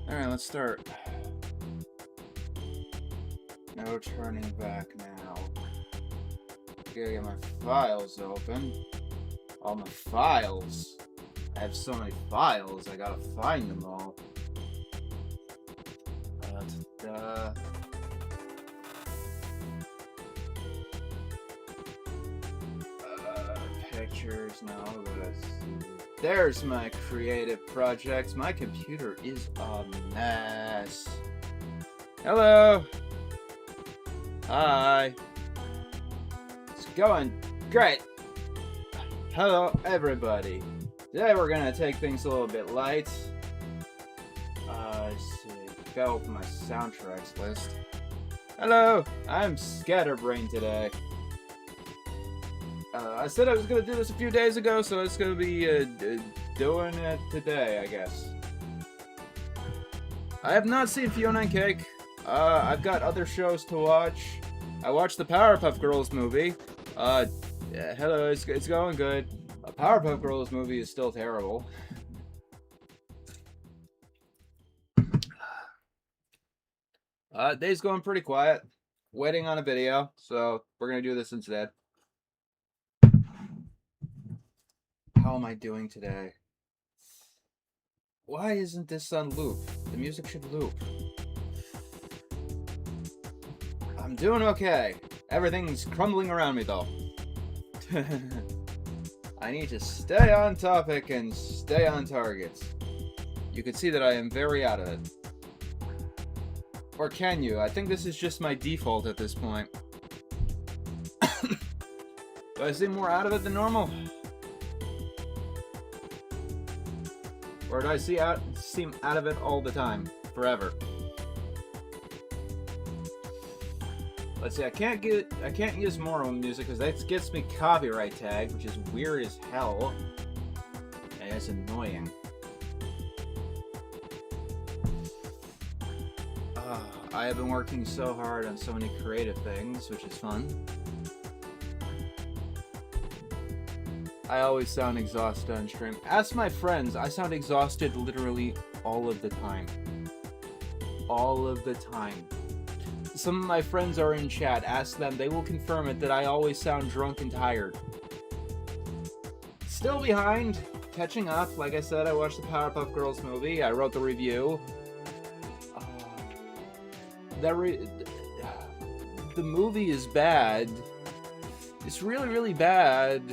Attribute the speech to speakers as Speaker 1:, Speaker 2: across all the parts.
Speaker 1: Alright, let's start. No turning back now. Gotta get my files open. All my files. I have so many files, I gotta find them all. Pictures, no, there's my creative projects. My computer is a mess. Hello. Hi. It's going great. Hello, everybody. Today we're gonna take things a little bit light. Let's see. Gotta open my soundtracks list. Hello, I'm Scatterbrain today. I said I was gonna do this a few days ago, so it's gonna be doing it today, I guess. I have not seen Fiona and Cake. I've got other shows to watch. I watched the Powerpuff Girls movie. Yeah, hello, it's going good. A Powerpuff Girls movie is still terrible. Day's going pretty quiet. Waiting on a video, so we're gonna do this instead. How am I doing today? Why isn't this on loop? The music should loop. I'm doing okay. Everything's crumbling around me though. I need to stay on topic and stay on target. You can see that I am very out of it. Or can you? I think this is just my default at this point. Do I seem more out of it than normal? Or do I seem out of it all the time? Forever? Let's see, I can't use moral music because that gets me copyright tagged, which is weird as hell. And it's annoying. I have been working so hard on so many creative things, which is fun. I always sound exhausted on stream. Ask my friends, I sound exhausted literally all of the time. All of the time. Some of my friends are in chat. Ask them, they will confirm it, that I always sound drunk and tired. Still behind, catching up. Like I said, I watched the Powerpuff Girls movie. I wrote the review. The movie is bad. It's really, really bad.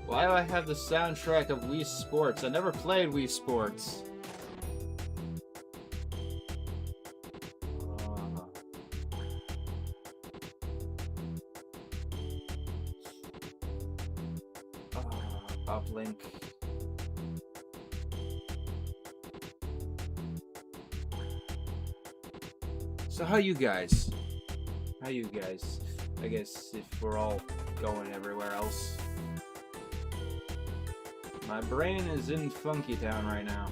Speaker 1: Why do I have the soundtrack of Wii Sports? I never played Wii Sports. Uplink. So how you guys? I guess if we're all going everywhere else. My brain is in Funky Town right now.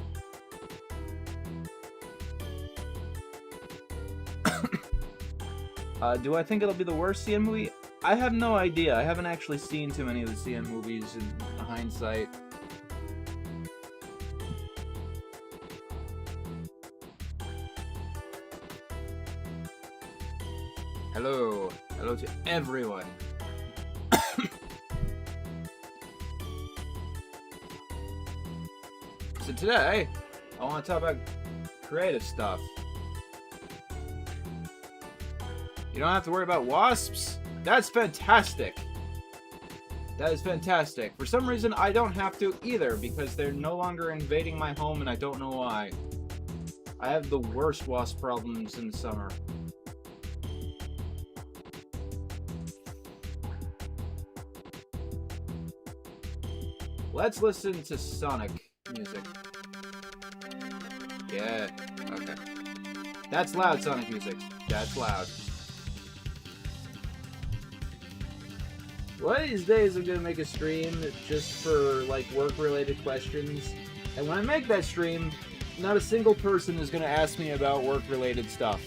Speaker 1: Do I think it'll be the worst CN movie? I have no idea. I haven't actually seen too many of the CN movies in hindsight. Hello. Hello to everyone. So today, I want to talk about creative stuff. You don't have to worry about wasps? That's fantastic! That is fantastic. For some reason, I don't have to either, because they're no longer invading my home, and I don't know why. I have the worst wasp problems in the summer. Let's listen to Sonic music. Yeah, okay. That's loud Sonic music. That's loud. One of these days I'm gonna make a stream just for, like, work-related questions. And when I make that stream, not a single person is gonna ask me about work-related stuff.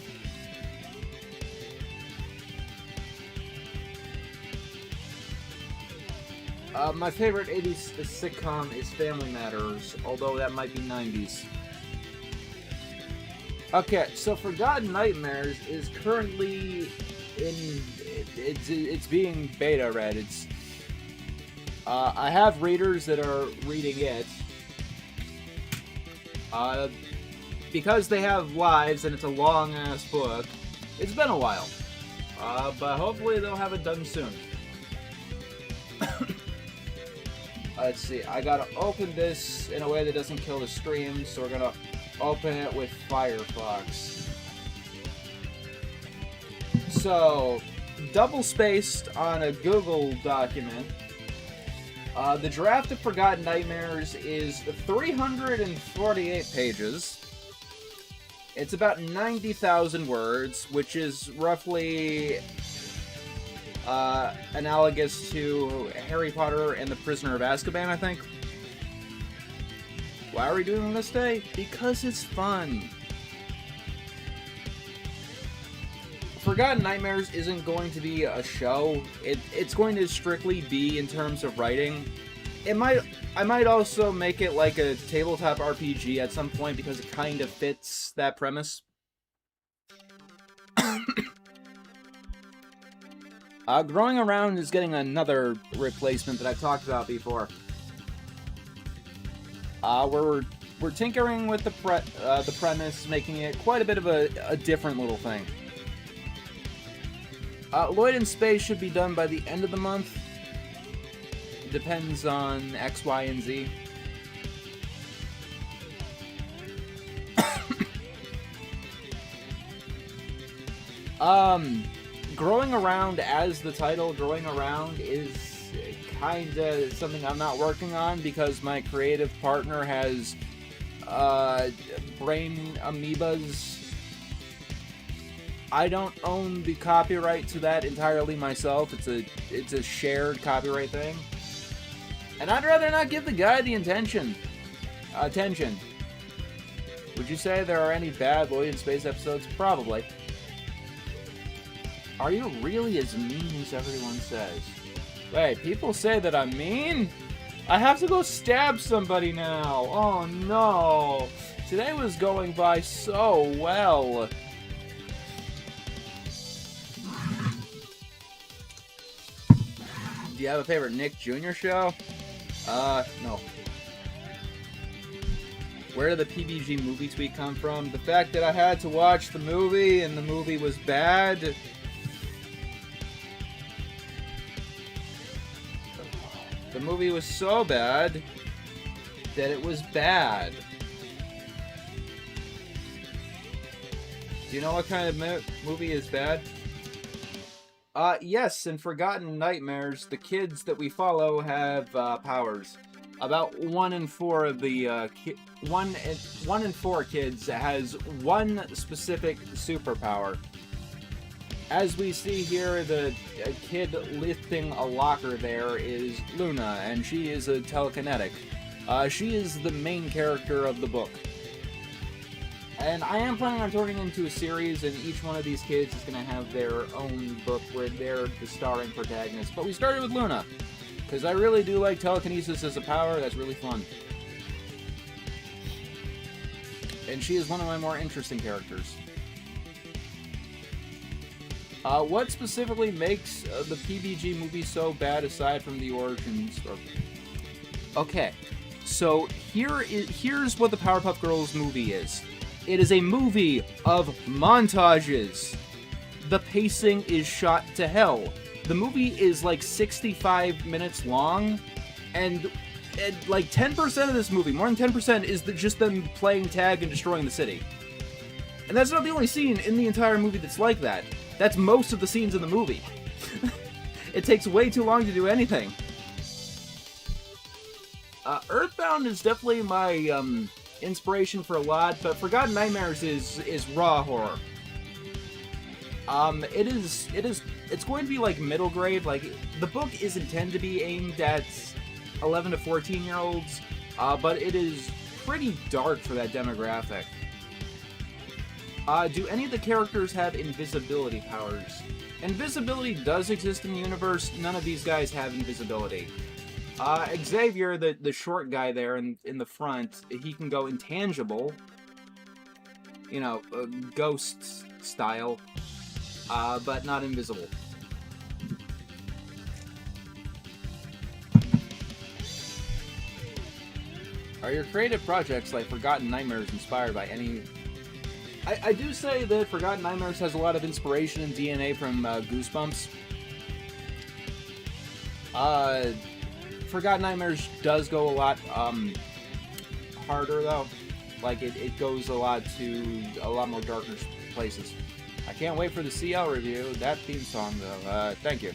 Speaker 1: My favorite 80s sitcom is Family Matters, although that might be 90s. Okay, so Forgotten Nightmares is currently it's being beta read. I have readers that are reading it. Because they have lives and it's a long ass book, it's been a while. But hopefully they'll have it done soon. Let's see, I gotta open this in a way that doesn't kill the stream, so we're gonna open it with Firefox. So, double-spaced on a Google document, the draft of Forgotten Nightmares is 348 pages. It's about 90,000 words, which is roughly analogous to Harry Potter and the Prisoner of Azkaban, I think. Why are we doing this day? Because it's fun. Forgotten Nightmares isn't going to be a show. It's going to strictly be in terms of writing. I might also make it like a tabletop RPG at some point because it kind of fits that premise. Growing Around is getting another replacement that I've talked about before. Where we're tinkering with the premise, making it quite a bit of a different little thing. Lloyd in Space should be done by the end of the month. Depends on X, Y, and Z. Growing Around, as the title, Growing Around, is kinda something I'm not working on because my creative partner has brain amoebas. I don't own the copyright to that entirely myself. It's a shared copyright thing. And I'd rather not give the guy the attention. Would you say there are any bad Lloyd in Space episodes? Probably. Are you really as mean as everyone says? Wait, people say that I'm mean? I have to go stab somebody now. Oh no. Today was going by so well. Do you have a favorite Nick Jr. show? No. Where did the PBG movie tweet come from? The fact that I had to watch the movie and the movie was bad. The movie was so bad that it was bad. Do you know what kind of movie is bad? Yes, in Forgotten Nightmares, the kids that we follow have powers. About 1 in 4 of the 1 in 4 kids has one specific superpower. As we see here, the kid lifting a locker there is Luna, and she is a telekinetic. She is the main character of the book. And I am planning on turning into a series, and each one of these kids is going to have their own book where they're the starring protagonist. But we started with Luna, because I really do like telekinesis as a power. That's really fun. And she is one of my more interesting characters. What specifically makes the PBG movie so bad aside from the origin story? Okay, so here's what the Powerpuff Girls movie is. It is a movie of montages. The pacing is shot to hell. The movie is like 65 minutes long, and like 10% of this movie, more than 10%, is just them playing tag and destroying the city. And that's not the only scene in the entire movie that's like that. That's most of the scenes in the movie. It takes way too long to do anything. Earthbound is definitely my inspiration for a lot, but Forgotten Nightmares is raw horror. It's going to be like middle grade. Like, the book is intended to be aimed at 11 to 14 year olds, but it is pretty dark for that demographic. Do any of the characters have invisibility powers? Invisibility does exist in the universe. None of these guys have invisibility. Xavier, the short guy there in the front, he can go intangible, you know, ghost style, but not invisible. Are your creative projects like Forgotten Nightmares inspired by any... I do say that Forgotten Nightmares has a lot of inspiration and DNA from Goosebumps. Forgotten Nightmares does go a lot harder, though. Like, it goes a lot more darker places. I can't wait for the CL review. That theme song, though. Thank you.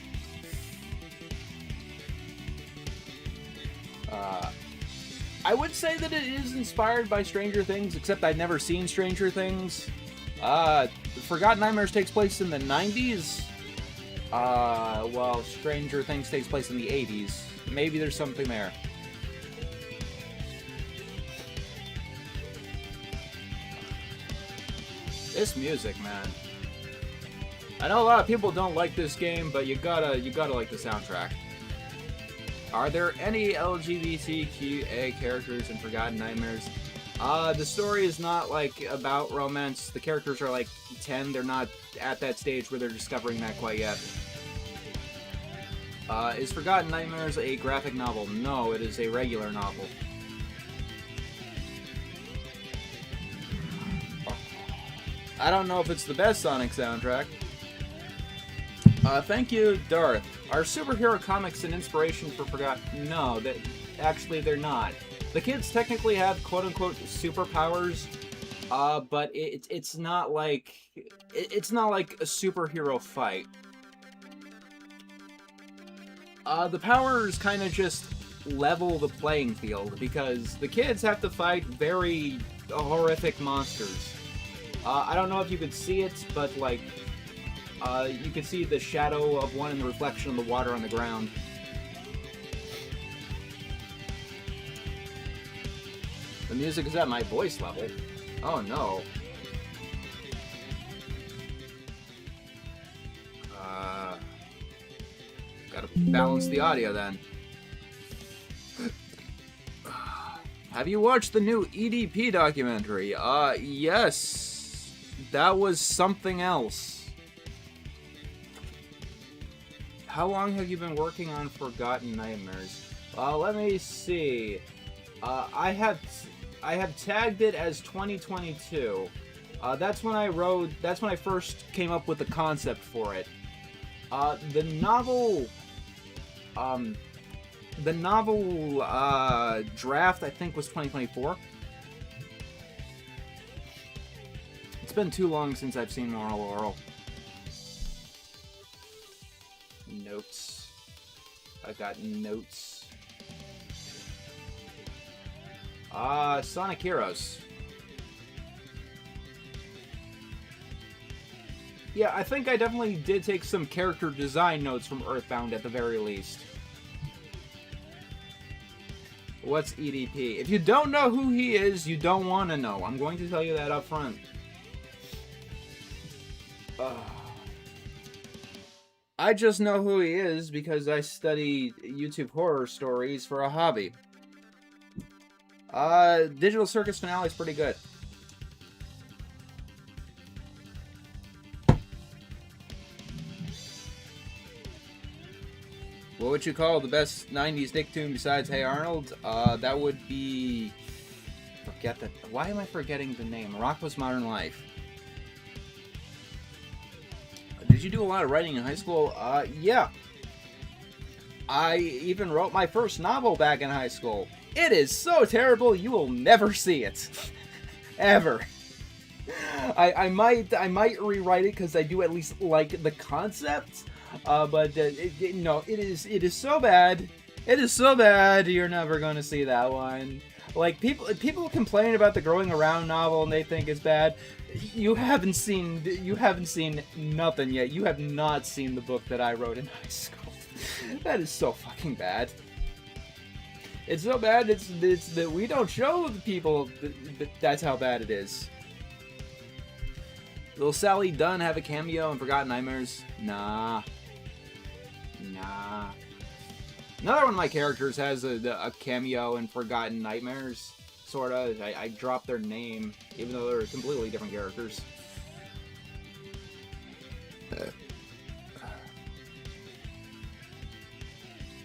Speaker 1: I would say that it is inspired by Stranger Things, except I'd never seen Stranger Things. Forgotten Nightmares takes place in the 90s, while Stranger Things takes place in the 80s. Maybe there's something there. This music, man. I know a lot of people don't like this game, but you gotta like the soundtrack. Are there any LGBTQA characters in Forgotten Nightmares? The story is not, like, about romance. The characters are, like, 10. They're not at that stage where they're discovering that quite yet. Is Forgotten Nightmares a graphic novel? No, it is a regular novel. I don't know if it's the best Sonic soundtrack. Thank you, Darth. Are superhero comics an inspiration for Forgotten? No, actually they're not. The kids technically have quote-unquote superpowers, but it's not like a superhero fight. The powers kind of just level the playing field because the kids have to fight very horrific monsters. I don't know if you could see it, but like. You can see the shadow of one and the reflection of the water on the ground. The music is at my voice level. Oh no. Gotta balance the audio then. Have you watched the new EDP documentary? Yes. That was something else. How long have you been working on Forgotten Nightmares? Let me see. I have tagged it as 2022. That's when I first came up with the concept for it. The novel draft, I think, was 2024. It's been too long since I've seen Moral Oral. Notes. I got notes. Sonic Heroes. Yeah, I think I definitely did take some character design notes from Earthbound at the very least. What's EDP? If you don't know who he is, you don't want to know. I'm going to tell you that up front. I just know who he is because I study YouTube horror stories for a hobby. Digital Circus Finale is pretty good. What would you call the best 90s Nicktoon besides Hey Arnold? That would be... Forget that. Why am I forgetting the name? Rocko's Modern Life. Did you do a lot of writing in high school? Yeah. I even wrote my first novel back in high school. It is so terrible you will never see it. Ever. I might rewrite it because I do at least like the concept. But no, it is so bad. It is so bad you're never gonna see that one. Like people complain about the Growing Around novel and they think it's bad. You haven't seen nothing yet. You have not seen the book that I wrote in high school. That is so fucking bad. It's so bad. It's that we don't show the people that's how bad it is. Will Sally Dunn have a cameo in Forgotten Nightmares? Nah. Another one of my characters has a cameo in Forgotten Nightmares. Sorta. I dropped their name, even though they're completely different characters.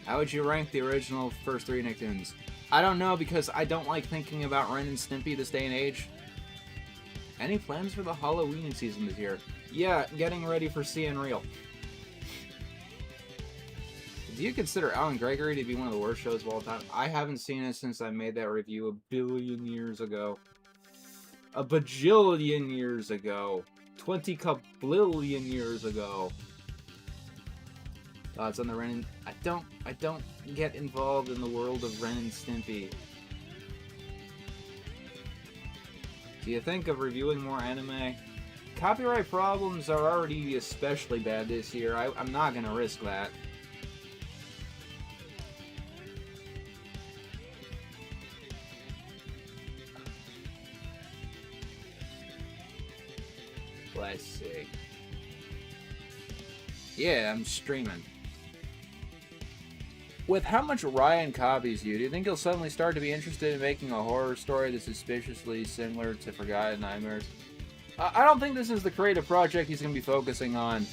Speaker 1: How would you rank the original first 3 Nicktoons? I don't know, because I don't like thinking about Ren and Stimpy this day and age. Any plans for the Halloween season this year? Yeah, getting ready for seeing real. Do you consider Alan Gregory to be one of the worst shows of all time? I haven't seen it since I made that review a billion years ago. A bajillion years ago. 20 kablillion years ago. Thoughts on the Ren and... I don't get involved in the world of Ren and Stimpy. Do you think of reviewing more anime? Copyright problems are already especially bad this year. I'm not gonna risk that. Let's see. Yeah, I'm streaming. With how much Ryan copies you, do you think he'll suddenly start to be interested in making a horror story that's suspiciously similar to Forgotten Nightmares? I don't think this is the creative project he's going to be focusing on.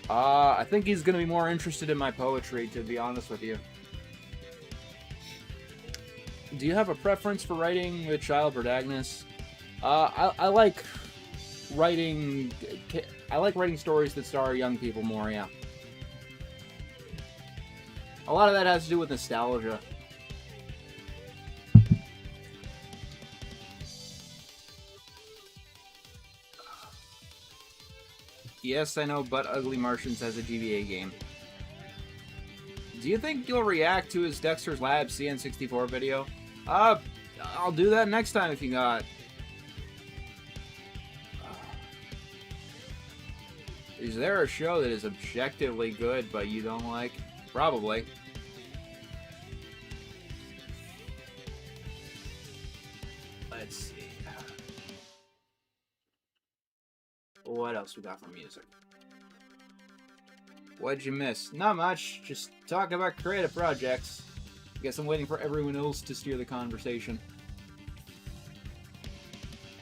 Speaker 1: I think he's going to be more interested in my poetry, to be honest with you. Do you have a preference for writing with child protagonists? I like writing stories that star young people more, yeah. A lot of that has to do with nostalgia. Yes, I know But Ugly Martians has a GBA game. Do you think you'll react to his Dexter's Lab CN64 video? I'll do that next time if you got. Is there a show that is objectively good but you don't like? Probably. Let's see. What else we got for music? What'd you miss? Not much. Just talk about creative projects. I guess I'm waiting for everyone else to steer the conversation.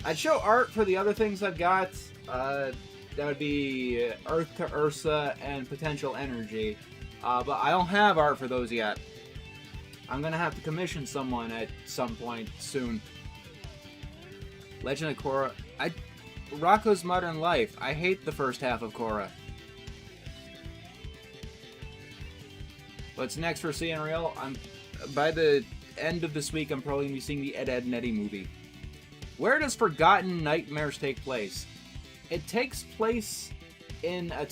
Speaker 1: I'd show art for the other things I've got. That would be Earth to Ursa and Potential Energy. But I don't have art for those yet. I'm gonna have to commission someone at some point soon. Legend of Korra. Rocco's Modern Life. I hate the first half of Korra. What's next for Seeing Real? By the end of this week, I'm probably gonna be seeing the Ed, Edd n Eddy movie. Where does Forgotten Nightmares take place? It takes place in a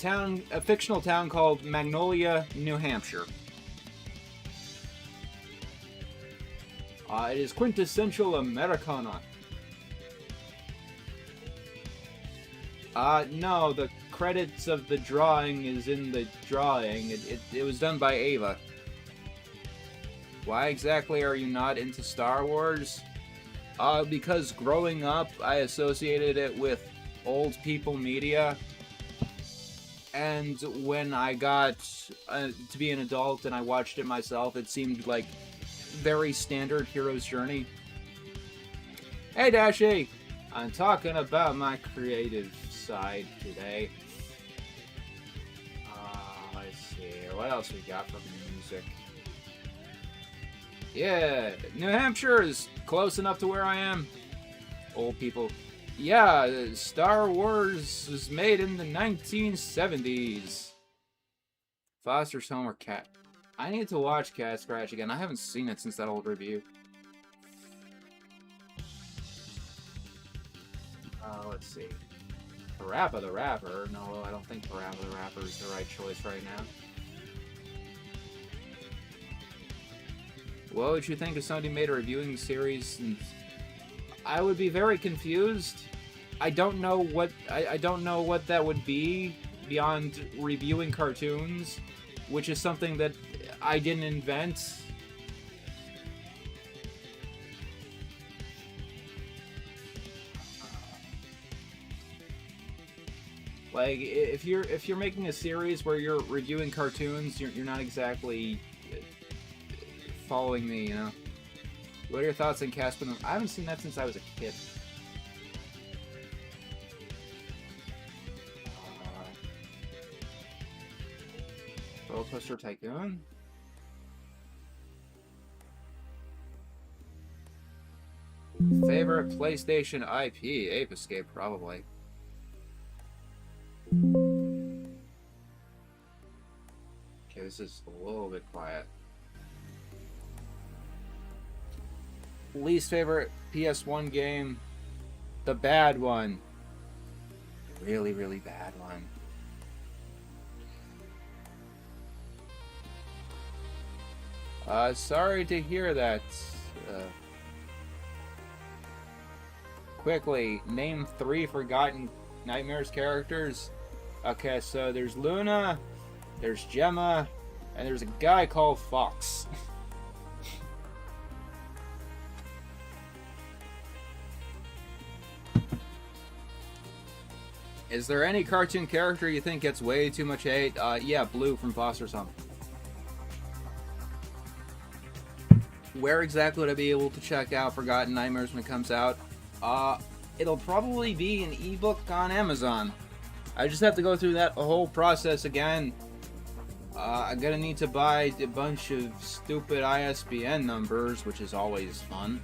Speaker 1: fictional town called Magnolia, New Hampshire. It is quintessential Americana. No, the credits of the drawing is in the drawing. It was done by Ava. Why exactly are you not into Star Wars? Because growing up, I associated it with old people media. And when I got to be an adult and I watched it myself, it seemed like very standard hero's journey. Hey, Dashi! I'm talking about my creative side today. Let's see. What else we got from music? Yeah, New Hampshire is close enough to where I am. Old people. Yeah, Star Wars was made in the 1970s. Foster's Home or Cat. I need to watch Cat Scratch again. I haven't seen it since that old review. Let's see. Parappa the Rapper. No, I don't think Parappa the Rapper is the right choice right now. What would you think if somebody made a reviewing series? I would be very confused. I don't know what that would be beyond reviewing cartoons, which is something that I didn't invent. Like, if you're making a series where you're reviewing cartoons, you're not exactly following me, you know. What are your thoughts on Casper? I haven't seen that since I was a kid. Roller Coaster Tycoon? Favorite PlayStation IP? Ape Escape, probably. Okay, this is a little bit quiet. Least favorite PS1 game? The bad one. Really, really bad one. Sorry to hear that. Quickly, name 3 forgotten Nightmares characters. Okay, so there's Luna, there's Gemma, and there's a guy called Fox. Is there any cartoon character you think gets way too much hate? Yeah, Blue from Foster's Home. Where exactly would I be able to check out Forgotten Nightmares when it comes out? It'll probably be an ebook on Amazon. I just have to go through that whole process again. I'm gonna need to buy a bunch of stupid ISBN numbers, which is always fun.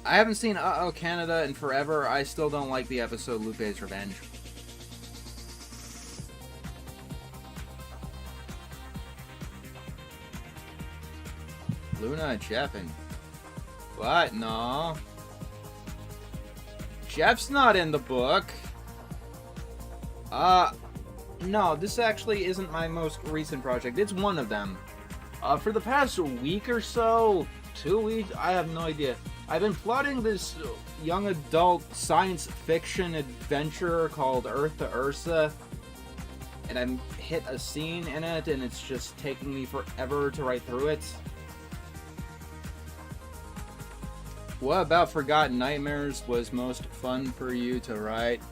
Speaker 1: I haven't seen Uh-Oh Canada in forever. I still don't like the episode Lupe's Revenge. Luna and Jeff and... What? No. Jeff's not in the book. No, this actually isn't my most recent project. It's one of them. For the past week or so, 2 weeks, I have no idea. I've been plotting this young adult science fiction adventure called Ursa, and I've hit a scene in it, and it's just taking me forever to write through it. What about Forgotten Nightmares was most fun for you to write?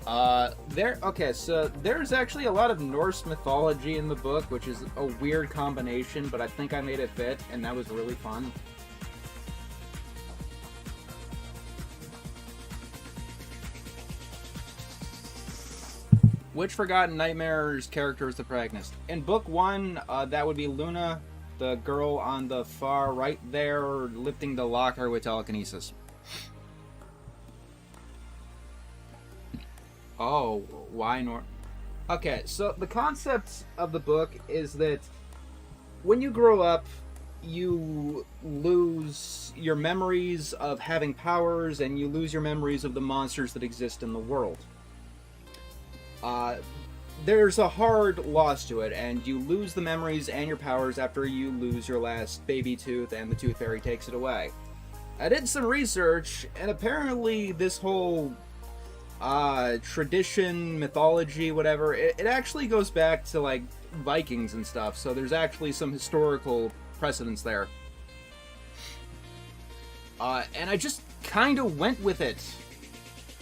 Speaker 1: Okay, so there's actually a lot of Norse mythology in the book, which is a weird combination, but I think I made it fit, and that was really fun. Which Forgotten Nightmares character is the protagonist? In book 1, that would be Luna, the girl on the far right there, lifting the locker with telekinesis. Oh, why not? Okay, so the concept of the book is that when you grow up, you lose your memories of having powers, and you lose your memories of the monsters that exist in the world. There's a hard loss to it, and you lose the memories and your powers after you lose your last baby tooth and the Tooth Fairy takes it away. I did some research, and apparently this whole tradition, mythology, whatever, it actually goes back to, like, Vikings and stuff, so there's actually some historical precedence there. And I just kind of went with it,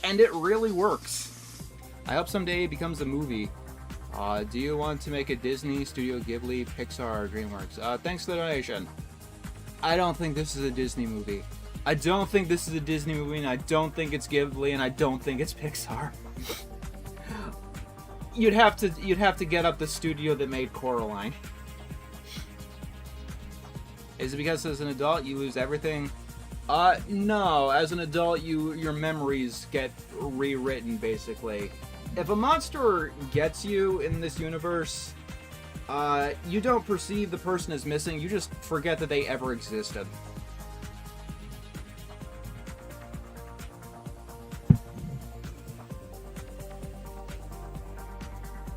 Speaker 1: and it really works. I hope someday it becomes a movie. Do you want to make a Disney, Studio Ghibli, Pixar, or DreamWorks? Thanks for the donation. I don't think this is a Disney movie. I don't think this is a Disney movie, and I don't think it's Ghibli, and I don't think it's Pixar. You'd have to get up the studio that made Coraline. Is it because as an adult you lose everything? No. As an adult, your memories get rewritten, basically. If a monster gets you in this universe, you don't perceive the person as missing, you just forget that they ever existed.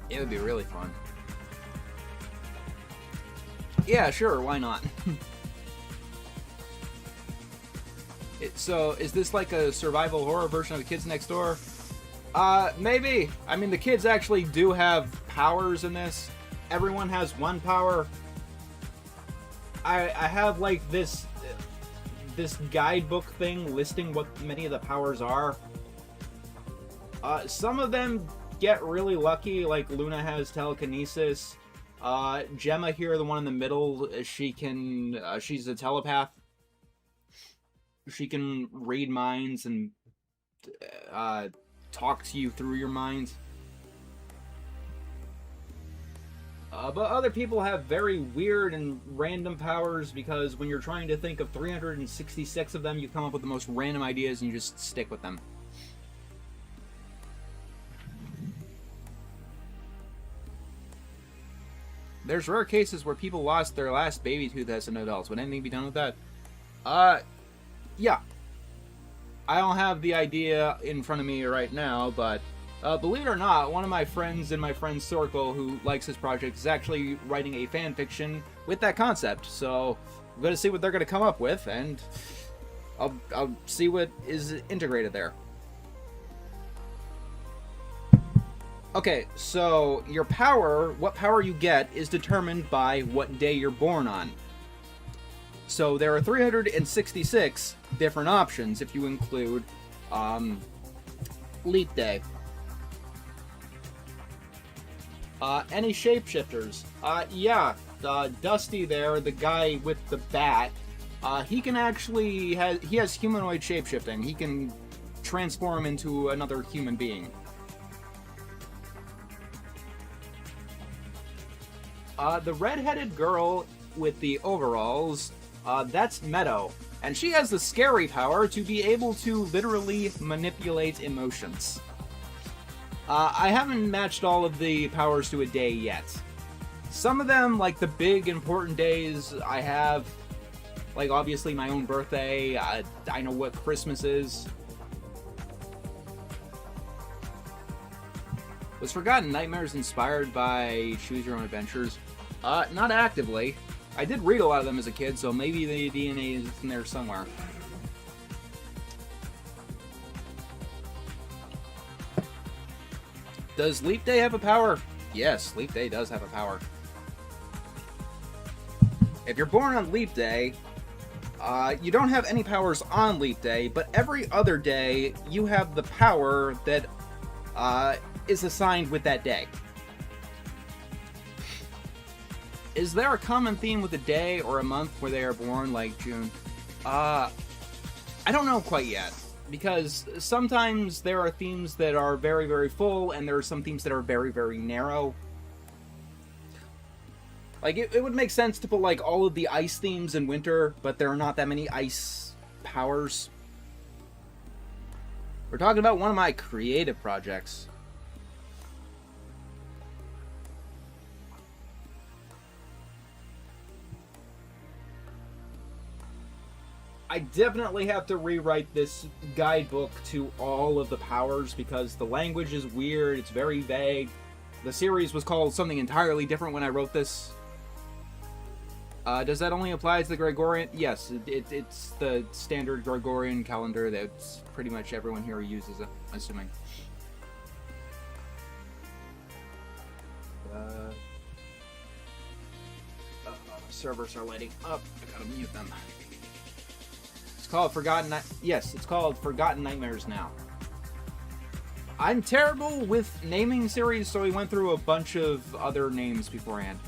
Speaker 1: It would be really fun. Yeah, sure, why not? So, is this like a survival horror version of The Kids Next Door? Maybe. I mean, the kids actually do have powers in this. Everyone has one power. I have, like, this guidebook thing listing what many of the powers are. Some of them get really lucky, like Luna has telekinesis. Gemma here, the one in the middle, she's a telepath. She can read minds and talk to you through your mind. But other people have very weird and random powers because when you're trying to think of 366 of them, you come up with the most random ideas and you just stick with them. There's rare cases where people lost their last baby tooth as an adult. Would anything be done with that? Yeah. I don't have the idea in front of me right now, but believe it or not, one of my friends in my friend's circle who likes this project is actually writing a fan fiction with that concept. So I'm going to see what they're going to come up with, and I'll see what is integrated there. Okay, so your power, what power you get, is determined by what day you're born on. So there are 366 different options if you include leap day. Any shapeshifters? Yeah, Dusty there, the guy with the bat, he can actually he has humanoid shapeshifting. He can transform into another human being. The red-headed girl with the overalls, that's Meadow. And she has the scary power to be able to literally manipulate emotions. I haven't matched all of the powers to a day yet. Some of them, like the big important days, I have, like obviously my own birthday, I know what Christmas is. Was Forgotten Nightmares inspired by Choose Your Own Adventures? Not actively. I did read a lot of them as a kid, so maybe the DNA is in there somewhere. Does Leap Day have a power? Yes, Leap Day does have a power. If you're born on Leap Day, you don't have any powers on Leap Day, but every other day you have the power that is assigned with that day. Is there a common theme with a day or a month where they are born, like June? I don't know quite yet, because sometimes there are themes that are very, very full, and there are some themes that are very, very narrow. Like, it would make sense to put, like, all of the ice themes in winter, but there are not that many ice powers. We're talking about one of my creative projects. I definitely have to rewrite this guidebook to all of the powers because the language is weird, it's very vague. The series was called something entirely different when I wrote this. Does that only apply to the Gregorian? Yes, it's the standard Gregorian calendar that pretty much everyone here uses, I'm assuming. Servers are lighting up. I gotta mute them. It's called Forgotten Yes, it's called Forgotten Nightmares now. I'm terrible with naming series, so we went through a bunch of other names beforehand.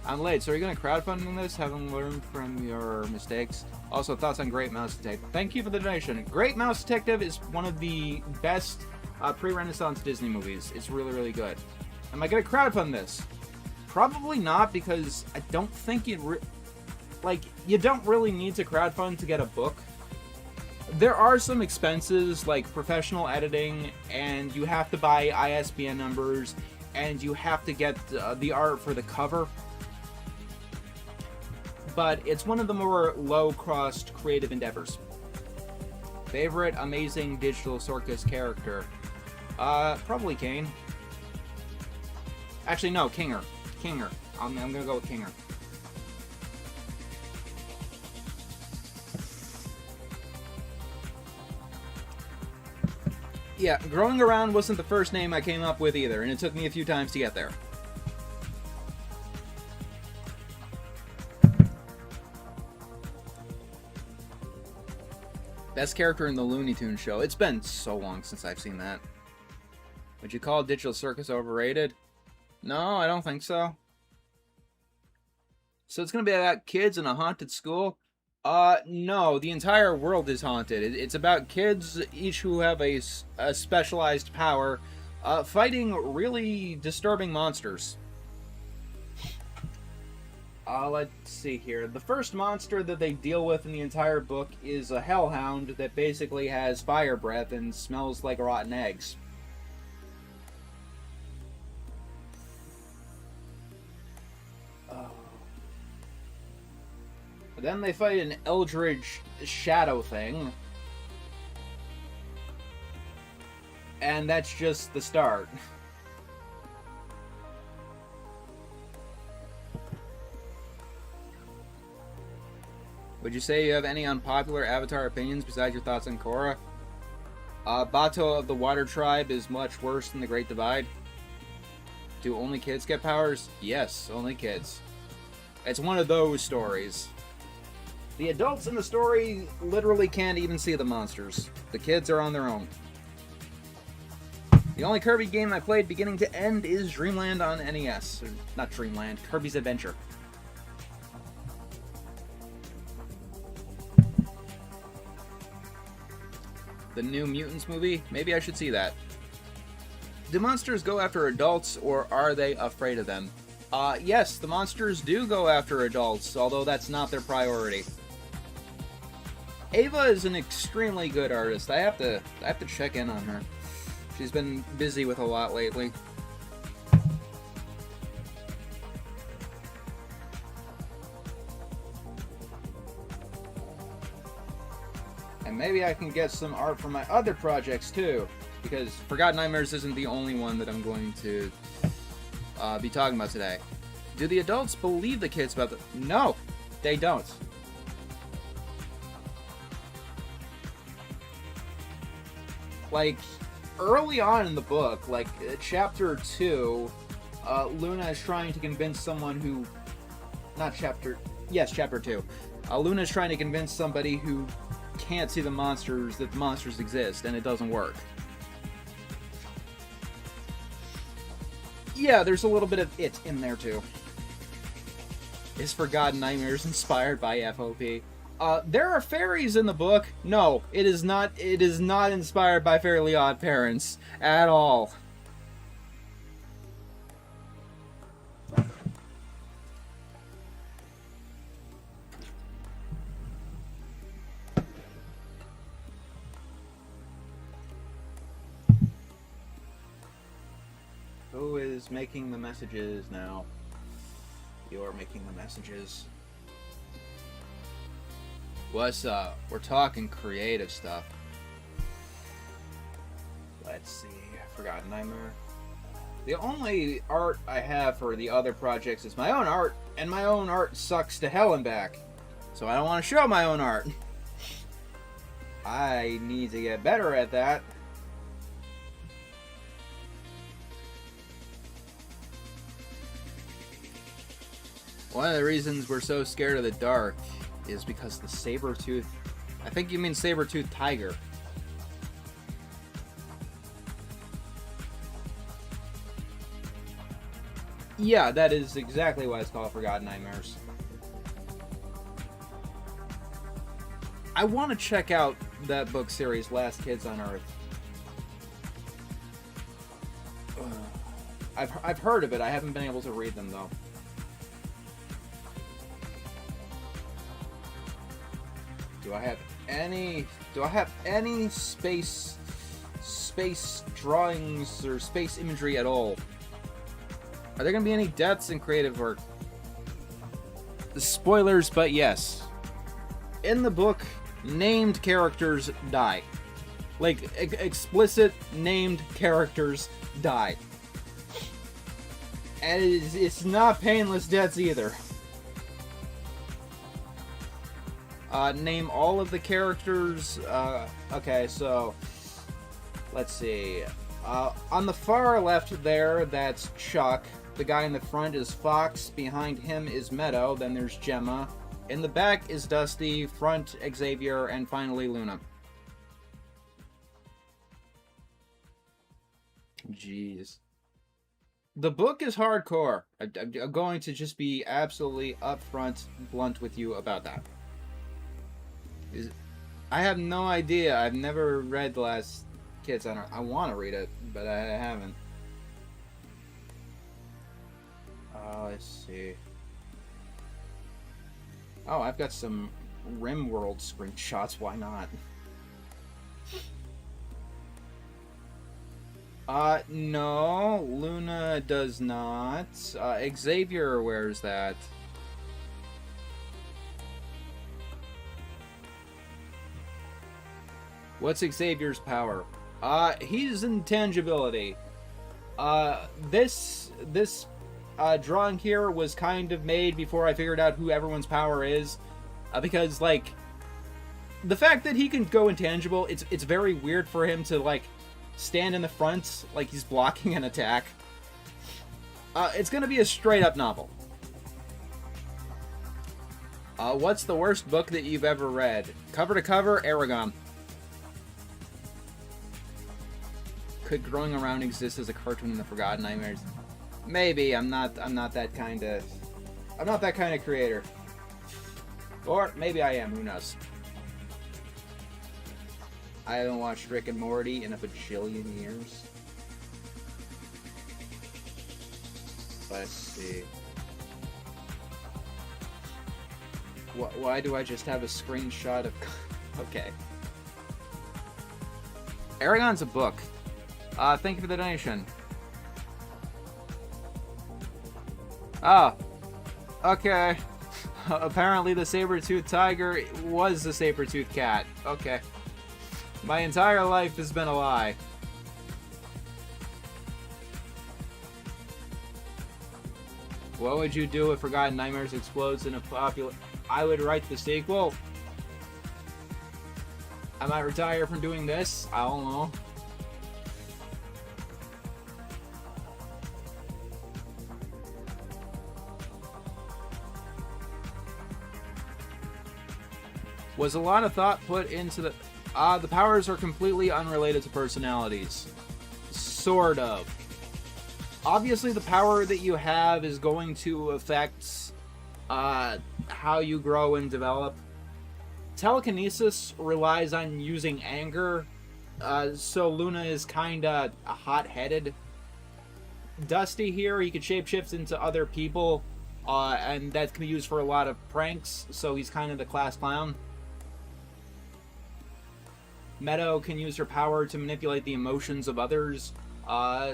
Speaker 1: I'm late, so are you going to crowdfund this, having learned from your mistakes? Also, thoughts on Great Mouse Detective. Thank you for the donation. Great Mouse Detective is one of the best pre-Renaissance Disney movies. It's really, really good. Am I going to crowdfund this? Probably not, because I don't think you don't really need to crowdfund to get a book. There are some expenses, like professional editing, and you have to buy ISBN numbers, and you have to get the art for the cover. But it's one of the more low-cost creative endeavors. Favorite amazing digital circus character? Probably Kane. Actually, no, Kinger. Kinger. I'm gonna go with Kinger. Yeah, Growing Around wasn't the first name I came up with either, and it took me a few times to get there. Best character in the Looney Tunes show. It's been so long since I've seen that. Would you call Digital Circus overrated? No, I don't think so. So it's gonna be about kids in a haunted school? No, the entire world is haunted. It's about kids, each who have a specialized power, fighting really disturbing monsters. Let's see here. The first monster that they deal with in the entire book is a hellhound that basically has fire breath and smells like rotten eggs. Then they fight an eldritch shadow thing. And that's just the start. Would you say you have any unpopular Avatar opinions besides your thoughts on Korra? Bato of the Water Tribe is much worse than the Great Divide. Do only kids get powers? Yes, only kids. It's one of those stories. The adults in the story literally can't even see the monsters. The kids are on their own. The only Kirby game I played beginning to end is Dreamland on NES. Or, not Dreamland, Kirby's Adventure. The new Mutants movie? Maybe I should see that. Do monsters go after adults, or are they afraid of them? Yes, the monsters do go after adults, although that's not their priority. Ava is an extremely good artist. I have to check in on her. She's been busy with a lot lately. And maybe I can get some art from my other projects too, because Forgotten Nightmares isn't the only one that I'm going to be talking about today. Do the adults believe the kids about the... No, they don't. Like, early on in the book, like, chapter 2, Luna is trying to convince someone who... Not chapter... Yes, chapter 2. Luna is trying to convince somebody who can't see the monsters that the monsters exist, and it doesn't work. Yeah, there's a little bit of it in there, too. Is Forgotten Nightmares inspired by FOP? There are fairies in the book. No, it is not. It is not inspired by Fairly Odd Parents at all. Who is making the messages now? You're making the messages. What's up? We're talking creative stuff. Let's see. Forgotten Nightmare. The only art I have for the other projects is my own art, and my own art sucks to hell and back. So I don't want to show my own art. I need to get better at that. One of the reasons we're so scared of the dark is because the saber-tooth... I think you mean saber-tooth tiger. Yeah, that is exactly why it's called Forgotten Nightmares. I want to check out that book series, Last Kids on Earth. I've heard of it. I haven't been able to read them, though. Do I have any space drawings or space imagery at all? Are there gonna be any deaths in creative work? Spoilers, but yes. In the book, named characters die. Like, explicit named characters die. And it's not painless deaths either. Name all of the characters. Okay, so let's see. On the far left there, that's Chuck. The guy in the front is Fox. Behind him is Meadow. Then there's Gemma. In the back is Dusty. Front, Xavier. And finally, Luna. Jeez. The book is hardcore. I'm going to just be absolutely upfront, blunt with you about that. Is I have no idea. I've never read The Last Kids. I want to read it, but I haven't. Let's see. Oh, I've got some RimWorld screenshots. Why not? No, Luna does not. Xavier wears that. What's Xavier's power? He's intangibility. This drawing here was kind of made before I figured out who everyone's power is, because like the fact that he can go intangible, it's very weird for him to like stand in the front like he's blocking an attack. It's gonna be a straight up novel. What's the worst book that you've ever read? Cover to cover, Aragon. Could Growing Around exist as a cartoon in the Forgotten Nightmares? Maybe. I'm not that kind of creator. Or maybe I am, who knows? I haven't watched Rick and Morty in a bajillion years. Let's see. Why do I just have a screenshot of... Okay. Aragon's a book. Thank you for the donation. Oh. Okay. Apparently the saber-toothed tiger was the saber-toothed cat. Okay. My entire life has been a lie. What would you do if Forgotten Nightmares explodes in a popular... I would write the sequel. I might retire from doing this. I don't know. Was a lot of thought put into the... the powers are completely unrelated to personalities. Sort of. Obviously, the power that you have is going to affect how you grow and develop. Telekinesis relies on using anger, so Luna is kinda hot-headed. Dusty here, he can shapeshift into other people, and that can be used for a lot of pranks, so he's kind of the class clown. Meadow can use her power to manipulate the emotions of others,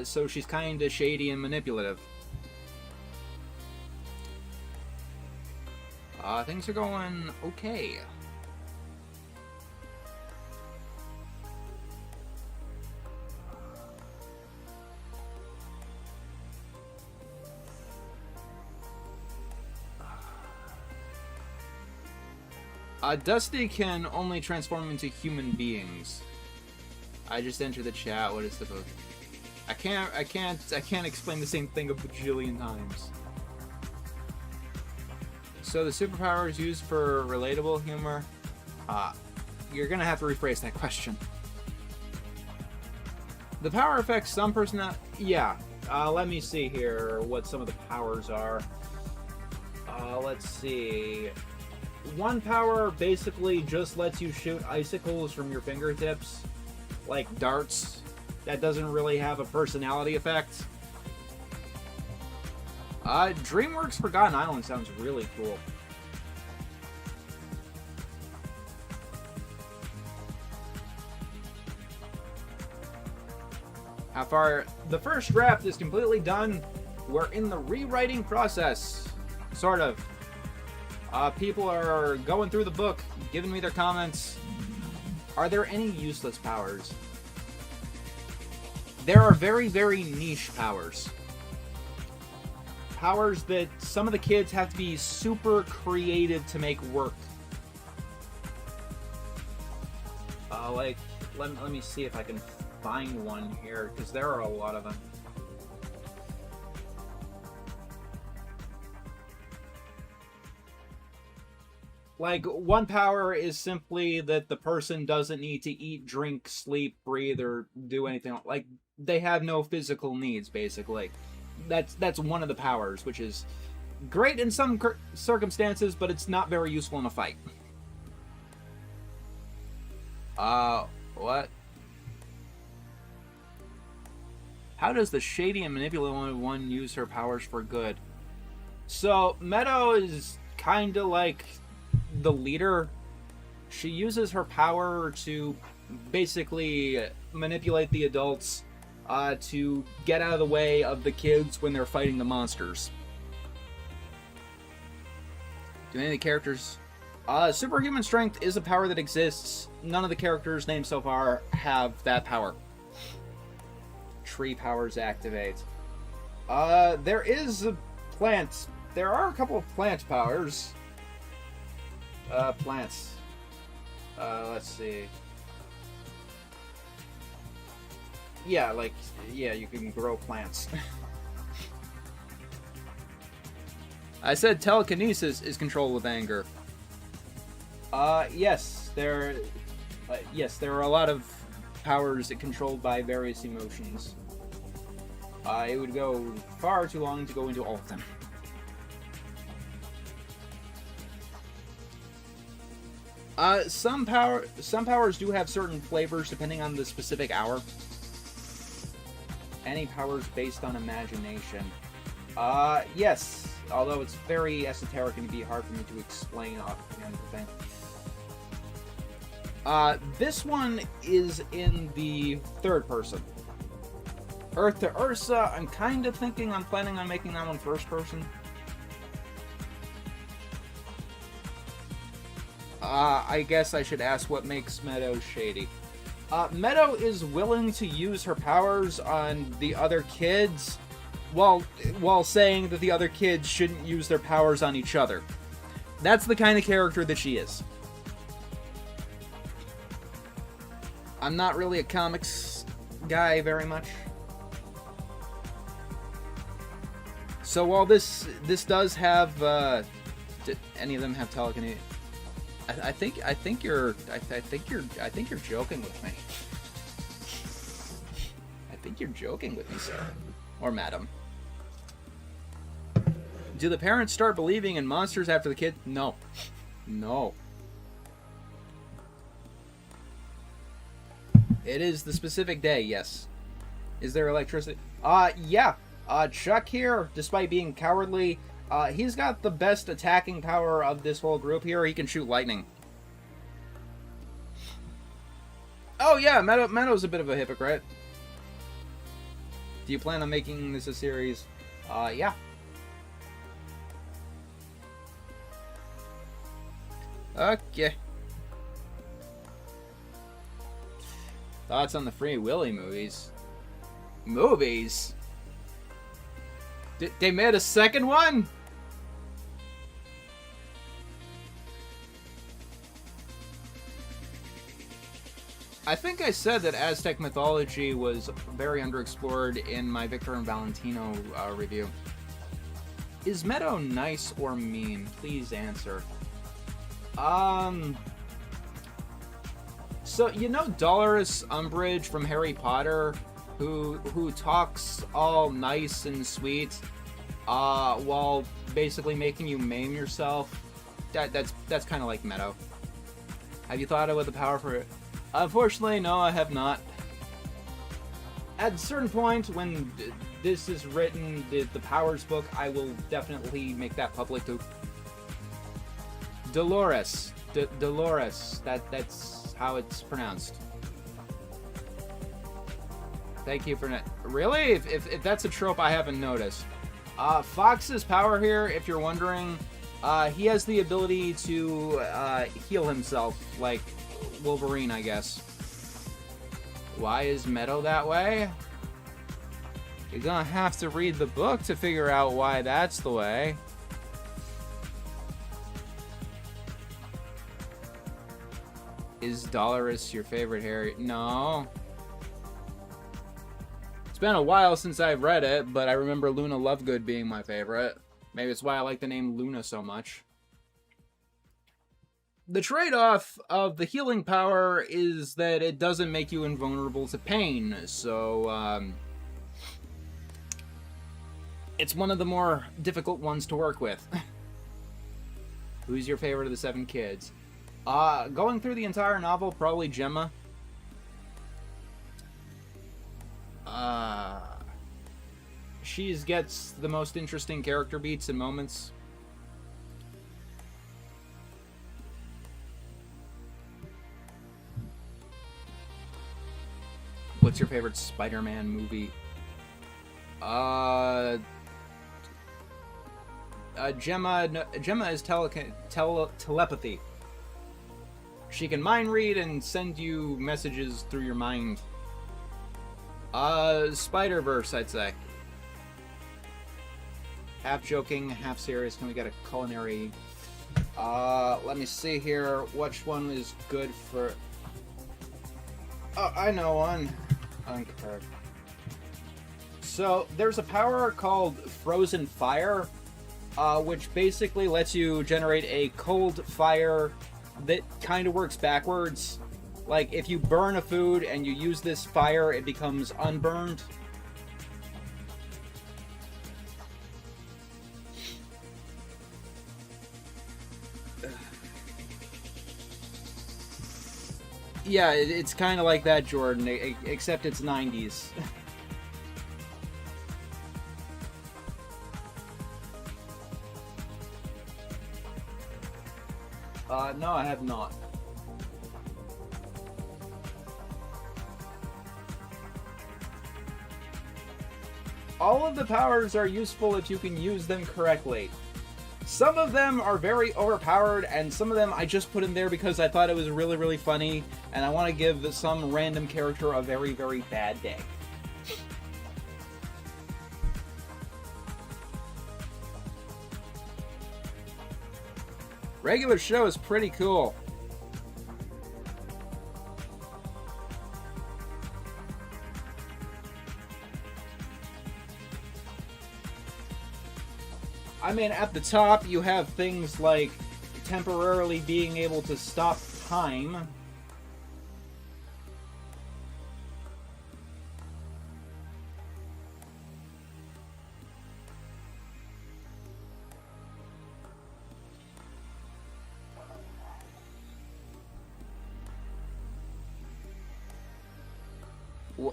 Speaker 1: so she's kind of shady and manipulative. Things are going okay. Dusty can only transform into human beings. I just entered the chat. What is the book? I can't explain the same thing a bajillion times. So the superpower is used for relatable humor. You're gonna have to rephrase that question. The power affects some personality. Yeah. Let me see here what some of the powers are. Let's see. One power basically just lets you shoot icicles from your fingertips, like darts. That doesn't really have a personality effect. DreamWorks Forgotten Island sounds really cool. How far? The first draft is completely done. We're in the rewriting process. Sort of. People are going through the book, giving me their comments. Are there any useless powers? There are very, very niche powers. Powers that some of the kids have to be super creative to make work. Like, let me see if I can find one here, because there are a lot of them. Like, one power is simply that the person doesn't need to eat, drink, sleep, breathe, or do anything. Like, they have no physical needs, basically. That's one of the powers, which is great in some circumstances, but it's not very useful in a fight. What? How does the shady and manipulative one use her powers for good? So, Meadow is kind of like the leader. She uses her power to basically manipulate the adults to get out of the way of the kids when they're fighting the monsters. Do any of the characters... superhuman strength is a power that exists. None of the characters named so far have that power. Tree powers activate. There is a plant. There are a couple of plant powers. Plants. Let's see. Yeah, you can grow plants. I said telekinesis is control with anger. Yes, there are a lot of powers that controlled by various emotions. It would go far too long to go into all of them. Some powers do have certain flavors depending on the specific hour. Any powers based on imagination? Yes, although it's very esoteric and it'd be hard for me to explain offhand the thing. This one is in the third person. Earth to Ursa, I'm kind of thinking I'm planning on making that one first person. I guess I should ask what makes Meadow shady. Meadow is willing to use her powers on the other kids while saying that the other kids shouldn't use their powers on each other. That's the kind of character that she is. I'm not really a comics guy very much. So while this does have did any of them have telekinesis? I think you're joking with me. I think you're joking with me, sir. Or madam. Do the parents start believing in monsters after the kid? No. No. It is the specific day, yes. Is there electricity? Yeah. Chuck here, despite being cowardly, he's got the best attacking power of this whole group here. He can shoot lightning. Oh yeah, Meadow's a bit of a hypocrite. Do you plan on making this a series? Yeah. Okay. Thoughts on the Free Willy movies? Movies? They made a second one? I think I said that Aztec mythology was very underexplored in my Victor and Valentino review. Is Meadow nice or mean? Please answer. So, you know Dolores Umbridge from Harry Potter, who talks all nice and sweet, while basically making you maim yourself? That's kind of like Meadow. Have you thought of what the power for it? Unfortunately, no, I have not. At a certain point, when this is written, the Powers book, I will definitely make that public too. Dolores. Dolores. That's how it's pronounced. Thank you for really? If that's a trope I haven't noticed. Fox's power here, if you're wondering, he has the ability to heal himself, like Wolverine, I guess. Why is Meadow that way? You're gonna have to read the book to figure out why that's the way. Is Dolores your favorite Harry? No. It's been a while since I've read it, but I remember Luna Lovegood being my favorite. Maybe it's why I like the name Luna so much. The trade-off of the healing power is that it doesn't make you invulnerable to pain, so, It's one of the more difficult ones to work with. Who's your favorite of the 7 kids? Going through the entire novel, probably Gemma. She gets the most interesting character beats and moments. What's your favorite Spider-Man movie? Gemma is telepathy. She can mind read and send you messages through your mind. Spider-Verse, I'd say. Half joking, half serious. Can we get a culinary? Let me see here. Which one is good for... Oh, I know one. Uncovered. So, there's a power called Frozen Fire, which basically lets you generate a cold fire that kind of works backwards. Like, if you burn a food and you use this fire, it becomes unburned. Yeah, it's kind of like that, Jordan, except it's 90s. No, I have not. All of the powers are useful if you can use them correctly. Some of them are very overpowered, and some of them I just put in there because I thought it was really, really funny, and I want to give some random character a very, very bad day. Regular show is pretty cool. I mean, at the top, you have things like temporarily being able to stop time.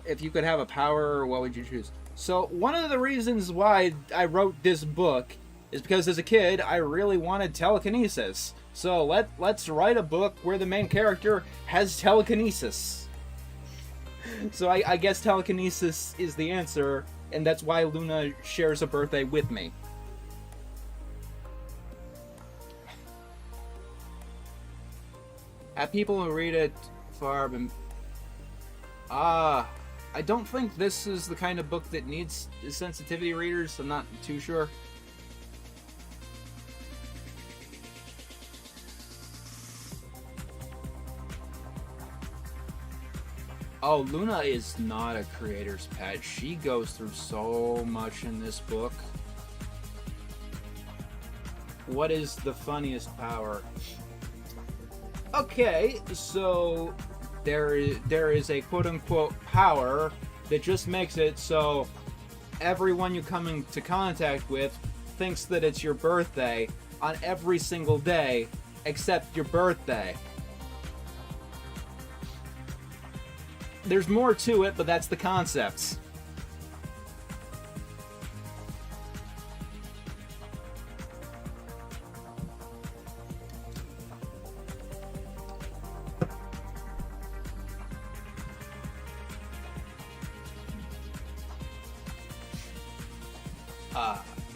Speaker 1: If you could have a power, what would you choose? So, one of the reasons why I wrote this book is because as a kid, I really wanted telekinesis. So let's write a book where the main character has telekinesis. So I guess telekinesis is the answer, and that's why Luna shares a birthday with me. Have people who read it far been... I don't think this is the kind of book that needs sensitivity readers. I'm not too sure. Oh, Luna is not a creator's pet. She goes through so much in this book. What is the funniest power? Okay, so there is a quote-unquote power that just makes it so everyone you come into contact with thinks that it's your birthday on every single day except your birthday. There's more to it, but that's the concept.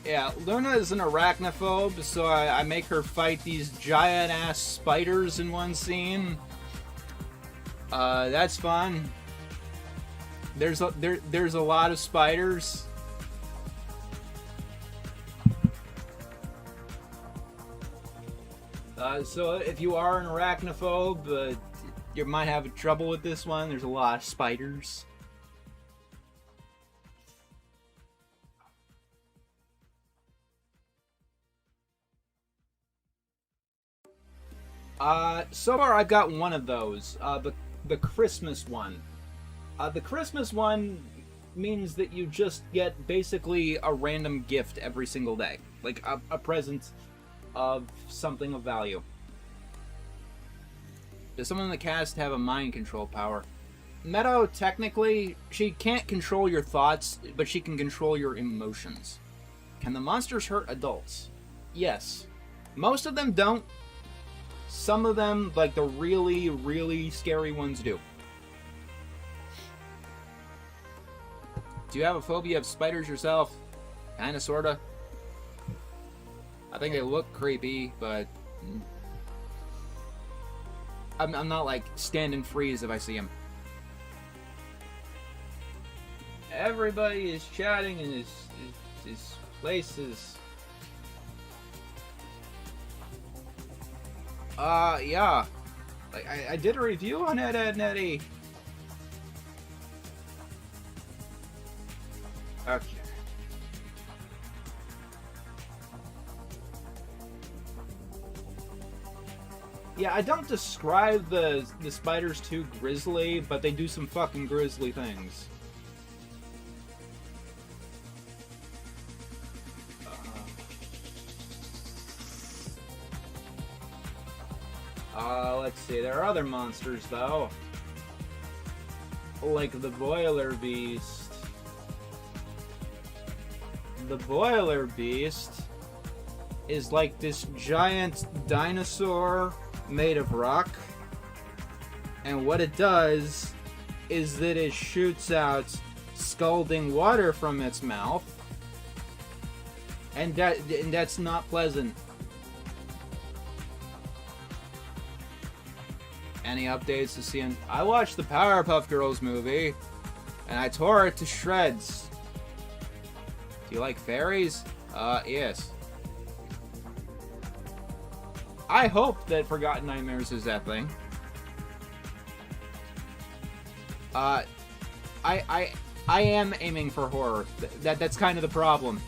Speaker 1: Yeah, Luna is an arachnophobe, so I make her fight these giant-ass spiders in one scene. That's fun. There's a lot of spiders. So if you are an arachnophobe, you might have trouble with this one. There's a lot of spiders. So far I've got one of those. The Christmas one. The Christmas one means that you just get basically a random gift every single day. Like a present of something of value. Does someone in the cast have a mind control power? Meadow, technically, she can't control your thoughts, but she can control your emotions. Can the monsters hurt adults? Yes. Most of them don't. Some of them, like the really, really scary ones, do. Do you have a phobia of spiders yourself? Kinda, sorta. I think they look creepy, but I'm not like stand and freeze if I see them. Everybody is chatting in his places. Yeah. Like I did a review on it at Netty. Okay. Yeah, I don't describe the spiders too grisly, but they do some fucking grisly things. Let's see. There are other monsters, though. Like the Boiler Beast. The Boiler Beast is like this giant dinosaur made of rock. And what it does is that it shoots out scalding water from its mouth. And that's not pleasant. Any updates to see? I watched the Powerpuff Girls movie, and I tore it to shreds. Do you like fairies? Yes. I hope that Forgotten Nightmares is that thing. I am aiming for horror. That's kind of the problem.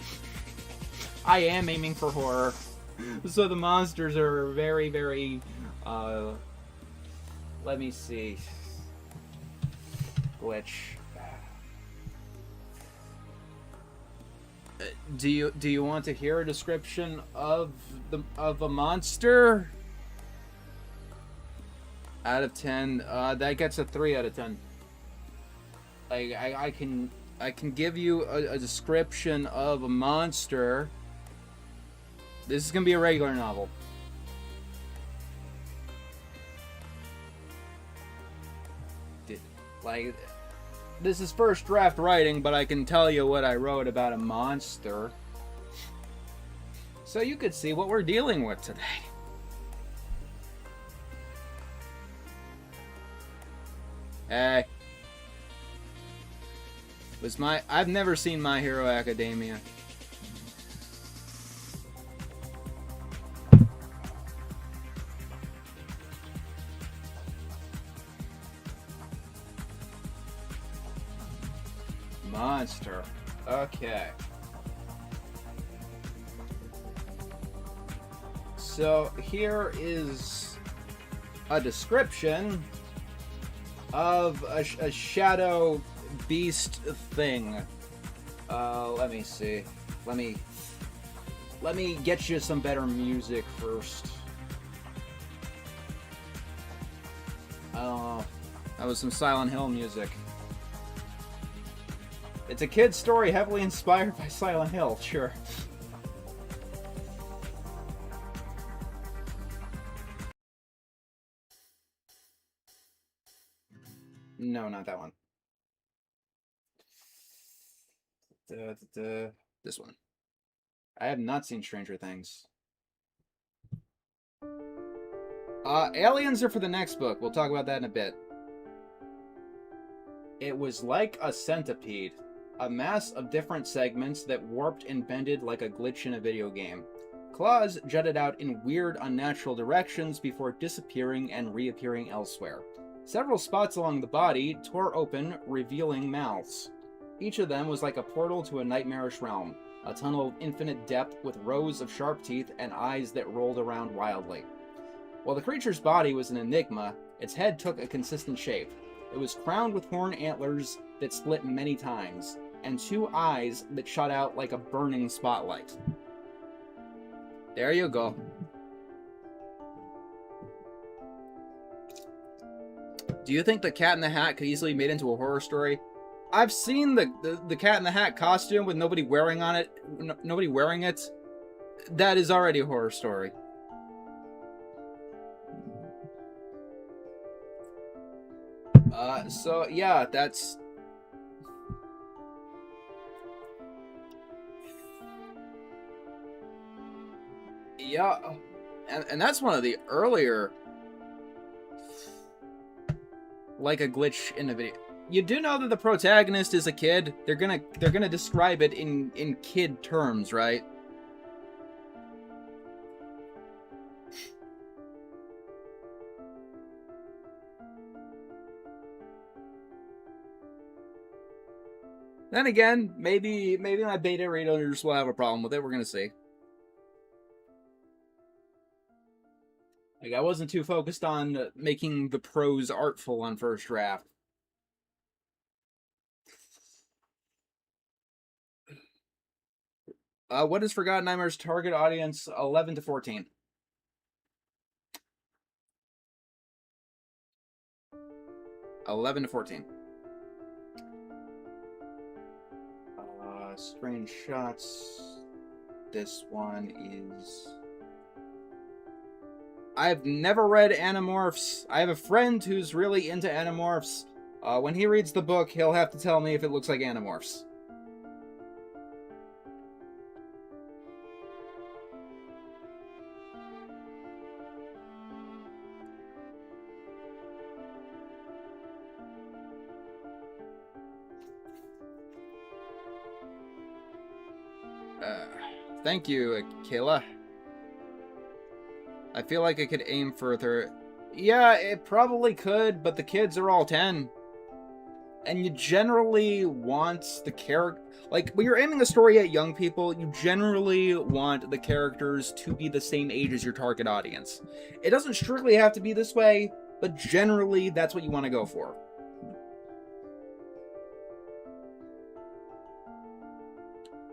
Speaker 1: I am aiming for horror. So the monsters are very, very, let me see. Which do you want to hear a description of a monster? Out of 10, that gets a 3 out of 10. Like I can give you a description of a monster. This is gonna be a regular novel. Like, this is first draft writing, but I can tell you what I wrote about a monster. So you could see what we're dealing with today. Hey. I've never seen My Hero Academia. Monster. Okay. So here is a description of a shadow beast thing. Let me see. Let me get you some better music first. Oh, that was some Silent Hill music. It's a kid's story heavily inspired by Silent Hill, sure. No, not that one. This one. I have not seen Stranger Things. Aliens are for the next book. We'll talk about that in a bit. It was like a centipede. A mass of different segments that warped and bended like a glitch in a video game. Claws jutted out in weird, unnatural directions before disappearing and reappearing elsewhere. Several spots along the body tore open, revealing mouths. Each of them was like a portal to a nightmarish realm, a tunnel of infinite depth with rows of sharp teeth and eyes that rolled around wildly. While the creature's body was an enigma, its head took a consistent shape. It was crowned with horn antlers, that split many times, and 2 eyes that shot out like a burning spotlight. There you go. Do you think the Cat in the Hat could easily be made into a horror story? I've seen the Cat in the Hat costume with nobody wearing on it, nobody wearing it. That is already a horror story. So yeah, that's... Yeah, and that's one of the earlier... like a glitch in the video. You do know that the protagonist is a kid? They're gonna describe it in kid terms, right? Then again, maybe my beta readers will have a problem with it. We're gonna see. Like, I wasn't too focused on making the prose artful on first draft. What is Forgotten Nightmares' target audience? 11 to 14. Strange shots. This one is... I've never read Animorphs. I have a friend who's really into Animorphs. When he reads the book, he'll have to tell me if it looks like Animorphs. Thank you, Kayla. I feel like I could aim further. Yeah, it probably could, but the kids are all 10. And you generally want the character... Like, when you're aiming a story at young people, you generally want the characters to be the same age as your target audience. It doesn't strictly have to be this way, but generally that's what you want to go for.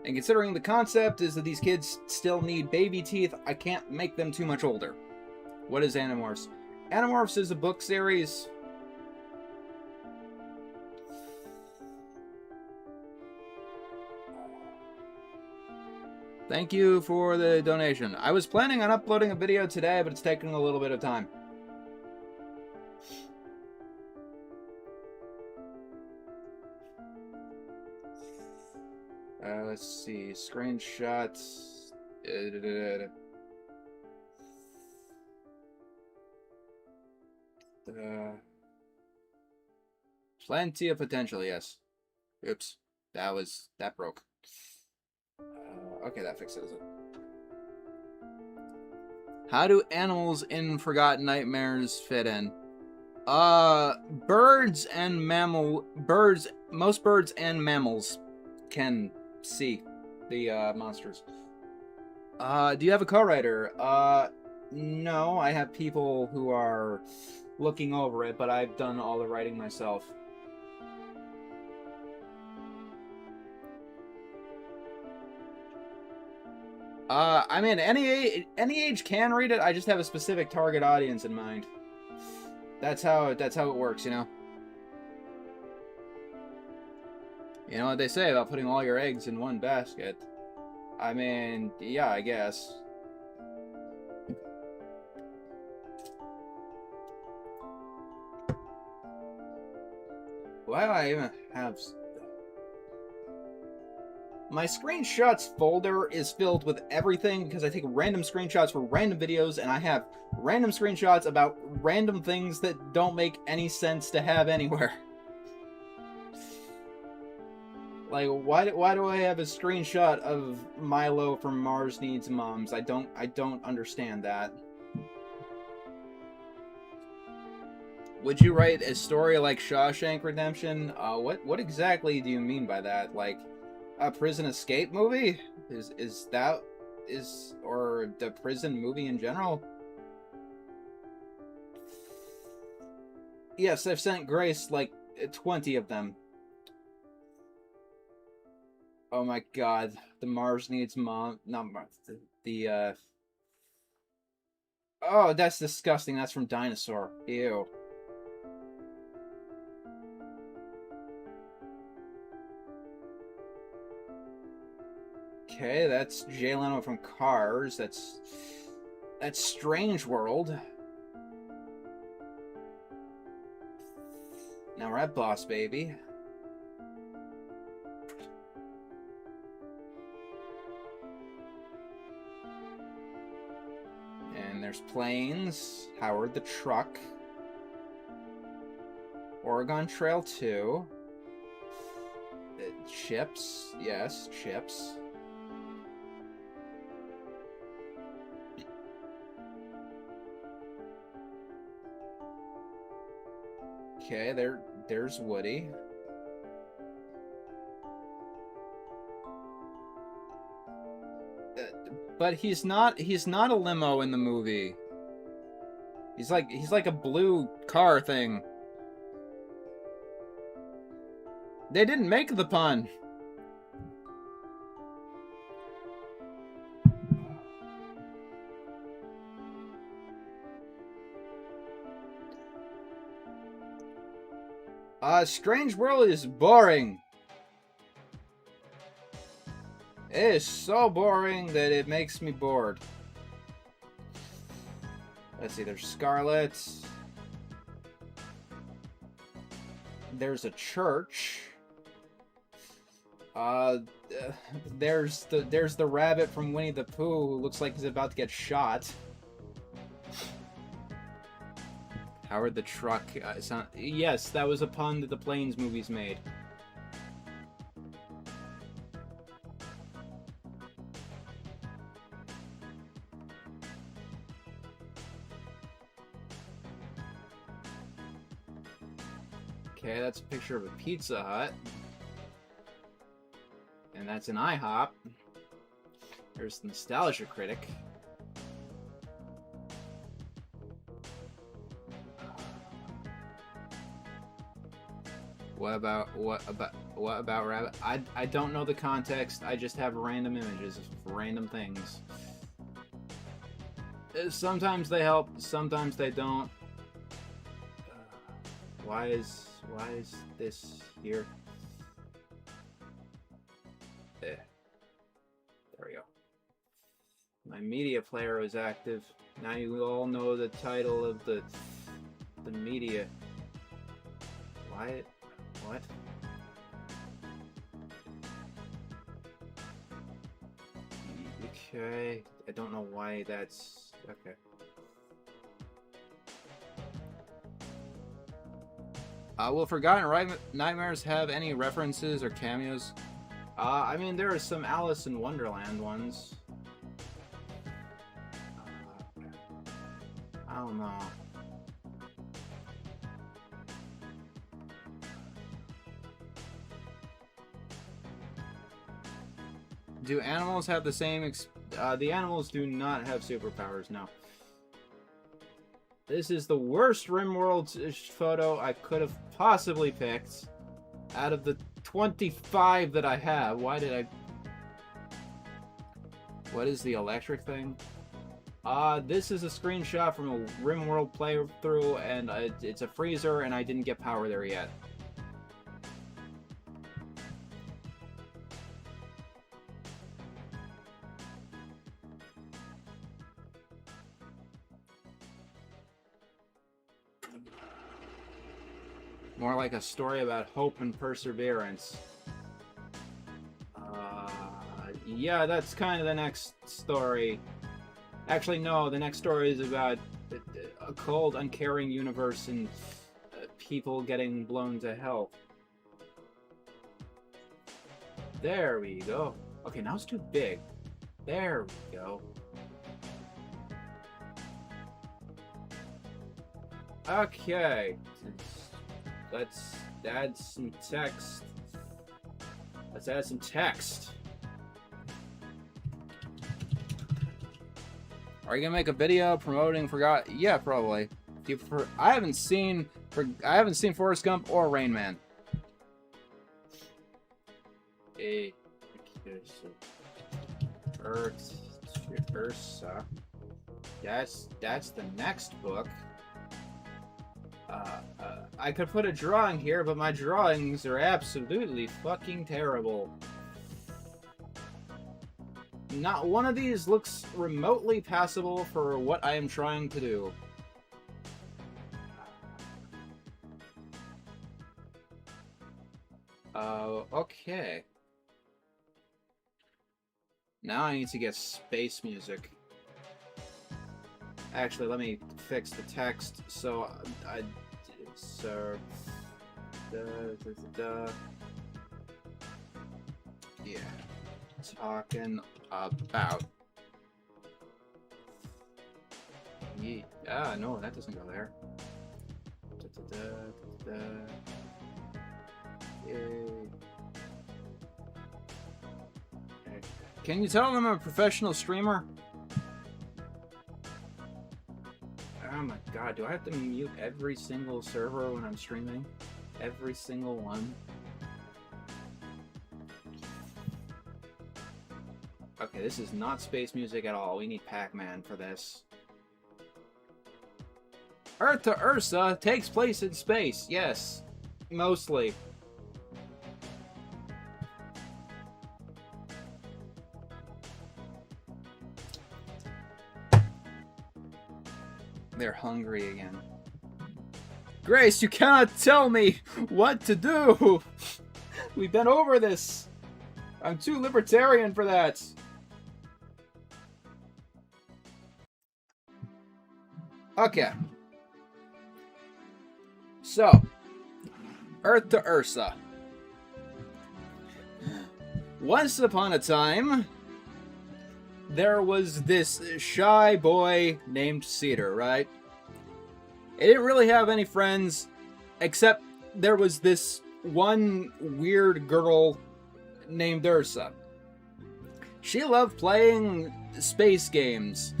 Speaker 1: And considering the concept is that these kids still need baby teeth, I can't make them too much older. What is Animorphs? Animorphs is a book series. Thank you for the donation. I was planning on uploading a video today, but it's taking a little bit of time. Let's see. Screenshots. Plenty of potential, yes. Oops. That broke. Okay, that fixes it. How do animals in Forgotten Nightmares fit in? Birds and most birds and mammals can see the monsters. Do you have a co-writer? No, I have people who are looking over it, but I've done all the writing myself. I mean, any age can read it. I just have a specific target audience in mind. That's how it works, you know. You know what they say about putting all your eggs in one basket. I mean, yeah, I guess. Why do I even have... My screenshots folder is filled with everything because I take random screenshots for random videos, and I have random screenshots about random things that don't make any sense to have anywhere. Like, why do I have a screenshot of Milo from Mars Needs Moms? I don't understand that. Would you write a story like Shawshank Redemption? What exactly do you mean by that? Like a prison escape movie? Or the prison movie in general? Yes, I've sent Grace like 20 of them. Oh my god, the Mars needs mom. Not Mars. Oh, that's disgusting. That's from Dinosaur. Ew. Okay, that's Jay Leno from Cars. That's Strange World. Now we're at Boss Baby. And there's Planes, Howard the Truck, Oregon Trail 2, Chips, yes, Chips. Okay, there's Woody. But he's not a limo in the movie. He's like a blue car thing. They didn't make the pun. Strange World is boring. It is so boring that it makes me bored. Let's see, there's Scarlet. There's a church. There's the rabbit from Winnie the Pooh who looks like he's about to get shot. Howard the Truck. Yes, that was a pun that the Planes movies made. Okay, that's a picture of a Pizza Hut. And that's an IHOP. There's the Nostalgia Critic. What about Rabbit? I don't know the context. I just have random images of random things. Sometimes they help, sometimes they don't. Why is this here? There we go. My media player is active. Now you all know the title of the media. Why? What? Okay, I don't know why that's okay. Will Forgotten Nightmares have any references or cameos? I mean, there are some Alice in Wonderland ones. I don't know. Do animals have the same the animals do not have superpowers, no. This is the worst RimWorld photo I could have possibly picked out of the 25 that I have. Why did I... What is the electric thing? This is a screenshot from a RimWorld playthrough, and it's a freezer, and I didn't get power there yet. More like a story about hope and perseverance. Yeah, that's kind of the next story. Actually, no, the next story is about a cold, uncaring universe and people getting blown to hell. There we go. Okay, now it's too big. There we go. Okay. Let's add some text. Let's add some text. Are you gonna make a video promoting Yeah, probably. Do you prefer... I haven't seen Forrest Gump or Rain Man. Earth to Ursa. That's the next book. I could put a drawing here, but my drawings are absolutely fucking terrible. Not one of these looks remotely passable for what I am trying to do. Okay. Now I need to get space music. Actually, let me fix the text so yeah, talking about. Yeah, no, that doesn't go there. Can you tell them I'm a professional streamer? Oh my god, do I have to mute every single server when I'm streaming? Every single one? Okay, this is not space music at all. We need Pac-Man for this. Earth to Ursa takes place in space. Yes, mostly. They're hungry again. Grace, you cannot tell me what to do! We've been over this! I'm too libertarian for that! Okay. So, Earth to Ursa. Once upon a time, there was this shy boy named Cedar, right? He didn't really have any friends, except there was this one weird girl named Ursa. She loved playing space games.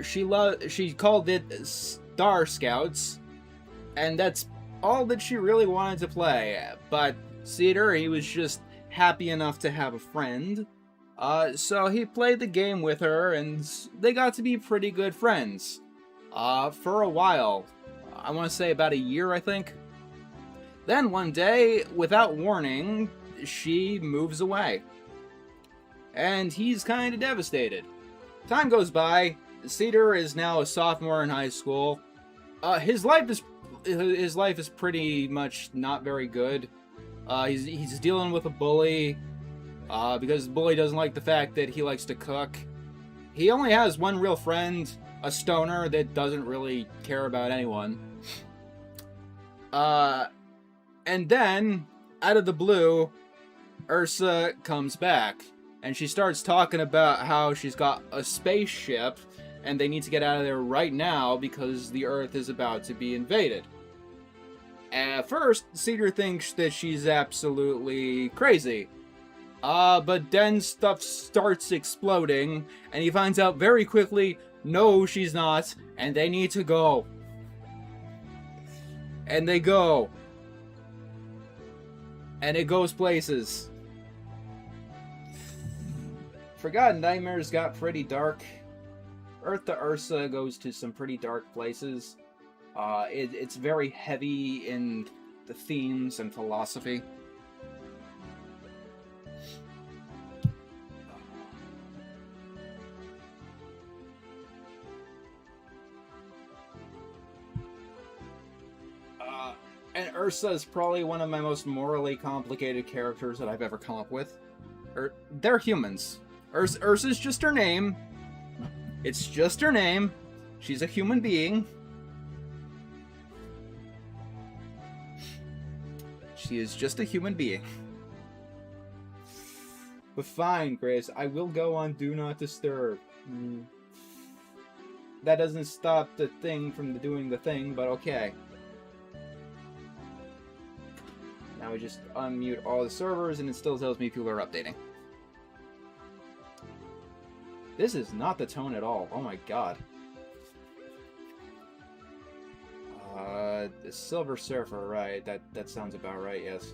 Speaker 1: She called it Star Scouts, and that's all that she really wanted to play. But Cedar, he was just happy enough to have a friend. So he played the game with her, and they got to be pretty good friends. For a while. I want to say about a year, I think. Then one day, without warning, she moves away. And he's kind of devastated. Time goes by. Cedar is now a sophomore in high school. His life is pretty much not very good. He's dealing with a bully. Because the bully doesn't like the fact that he likes to cook. He only has one real friend, a stoner that doesn't really care about anyone. And then, out of the blue, Ursa comes back. And she starts talking about how she's got a spaceship, and they need to get out of there right now because the Earth is about to be invaded. At first, Cedar thinks that she's absolutely crazy. But then stuff starts exploding, and he finds out very quickly, no, she's not, and they need to go. And they go. And it goes places. Forgotten Nightmares got pretty dark. Earth to Ursa goes to some pretty dark places. It's very heavy in the themes and philosophy. And Ursa is probably one of my most morally complicated characters that I've ever come up with. They're humans. Ursa's just her name. It's just her name. She's a human being. She is just a human being. But fine, Grace. I will go on Do Not Disturb. That doesn't stop the thing from doing the thing, but okay. Now we just unmute all the servers, and it still tells me people are updating. This is not the tone at all. Oh my god. The Silver Surfer, right. That sounds about right, yes.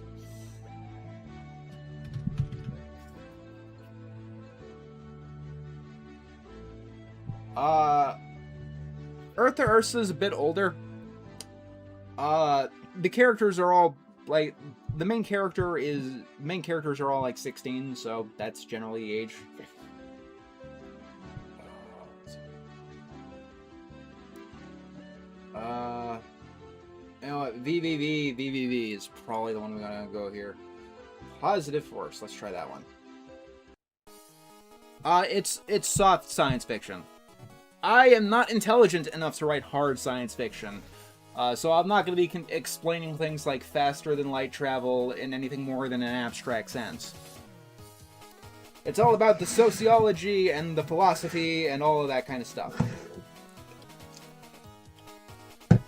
Speaker 1: Earth to Ursa is a bit older. The characters are all like the main characters are all like 16, so that's generally the age. You know what? VVV is probably the one we're gonna go here. Positive force. Let's try that one. It's soft science fiction. I am not intelligent enough to write hard science fiction, so I'm not going to be explaining things like faster than light travel in anything more than an abstract sense. It's all about the sociology and the philosophy and all of that kind of stuff.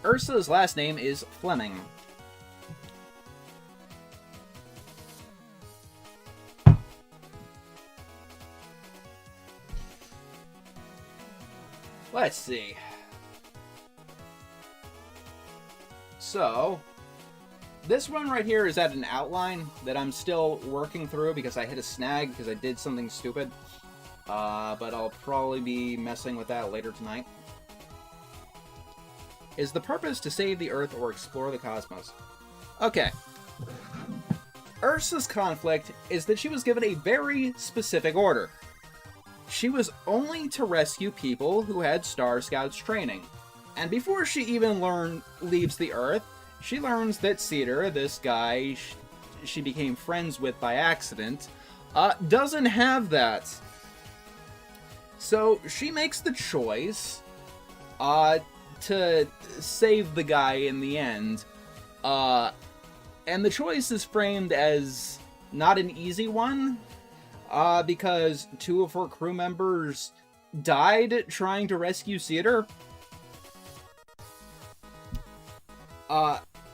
Speaker 1: Ursa's last name is Fleming. Let's see. So, this one right here is at an outline that I'm still working through because I hit a snag because I did something stupid. But I'll probably be messing with that later tonight. Is the purpose to save the Earth or explore the cosmos? Okay. Ursa's conflict is that she was given a very specific order. She was only to rescue people who had Star Scouts training. And before she even leaves the Earth, she learns that Cedar, this guy she became friends with by accident, doesn't have that. So she makes the choice to save the guy in the end. And the choice is framed as not an easy one. Because two of her crew members died trying to rescue Cedar.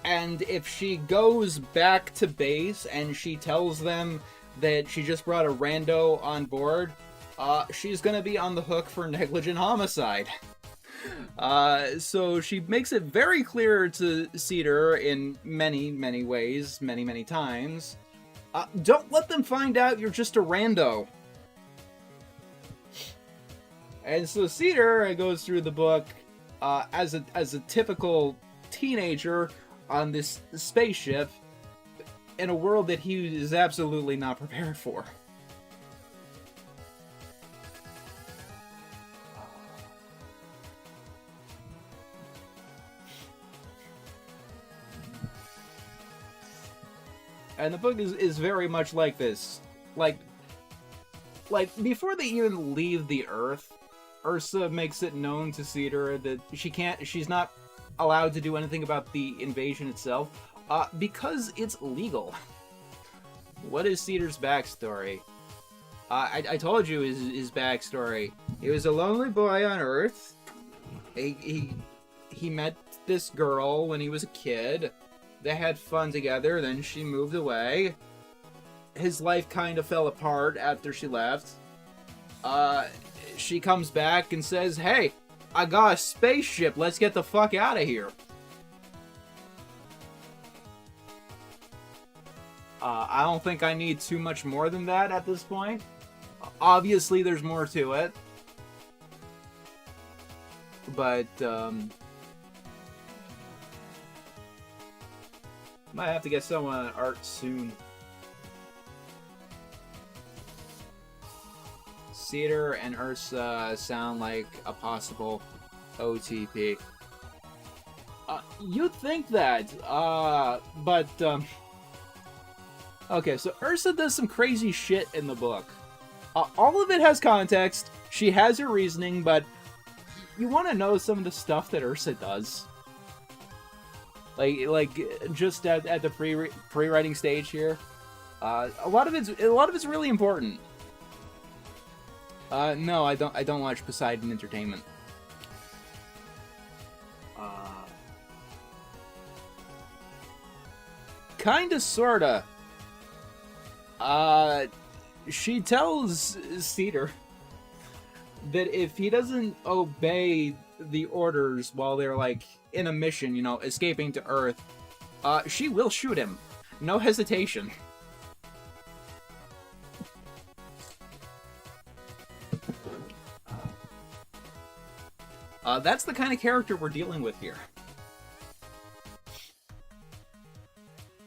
Speaker 1: And if she goes back to base and she tells them that she just brought a rando on board, she's gonna be on the hook for negligent homicide. So she makes it very clear to Cedar in many, many ways, many times. Don't let them find out you're just a rando. And so Cedar goes through the book as a typical teenager on this spaceship in a world that he is absolutely not prepared for. And the book is very much like this. Like, before they even leave the Earth, Ursa makes it known to Cedar that she's not allowed to do anything about the invasion itself, because it's legal. What is Cedar's backstory? I told you his backstory. He was a lonely boy on Earth. He met this girl when he was a kid. They had fun together, then she moved away. His life kind of fell apart after she left. She comes back and says, "Hey, I got a spaceship, let's get the fuck out of here." I don't think I need too much more than that at this point. Obviously, there's more to it. But, might have to get someone on art soon. Cedar and Ursa sound like a possible OTP. You'd think that, but, okay, so Ursa does some crazy shit in the book. All of it has context, she has her reasoning, but you want to know some of the stuff that Ursa does? Like just at the pre-writing stage here, a lot of it's really important. No, I don't watch Poseidon Entertainment. Kinda, sorta. She tells Cedar that if he doesn't obey the orders while they're, like, in a mission, you know, escaping to Earth, she will shoot him. No hesitation. That's the kind of character we're dealing with here.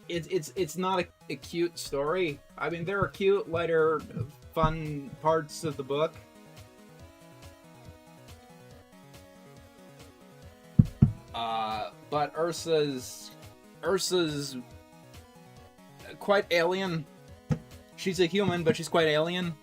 Speaker 1: It's not a cute story. I mean, there are cute, lighter, fun parts of the book. But Ursa's quite alien. She's a human, but she's quite alien.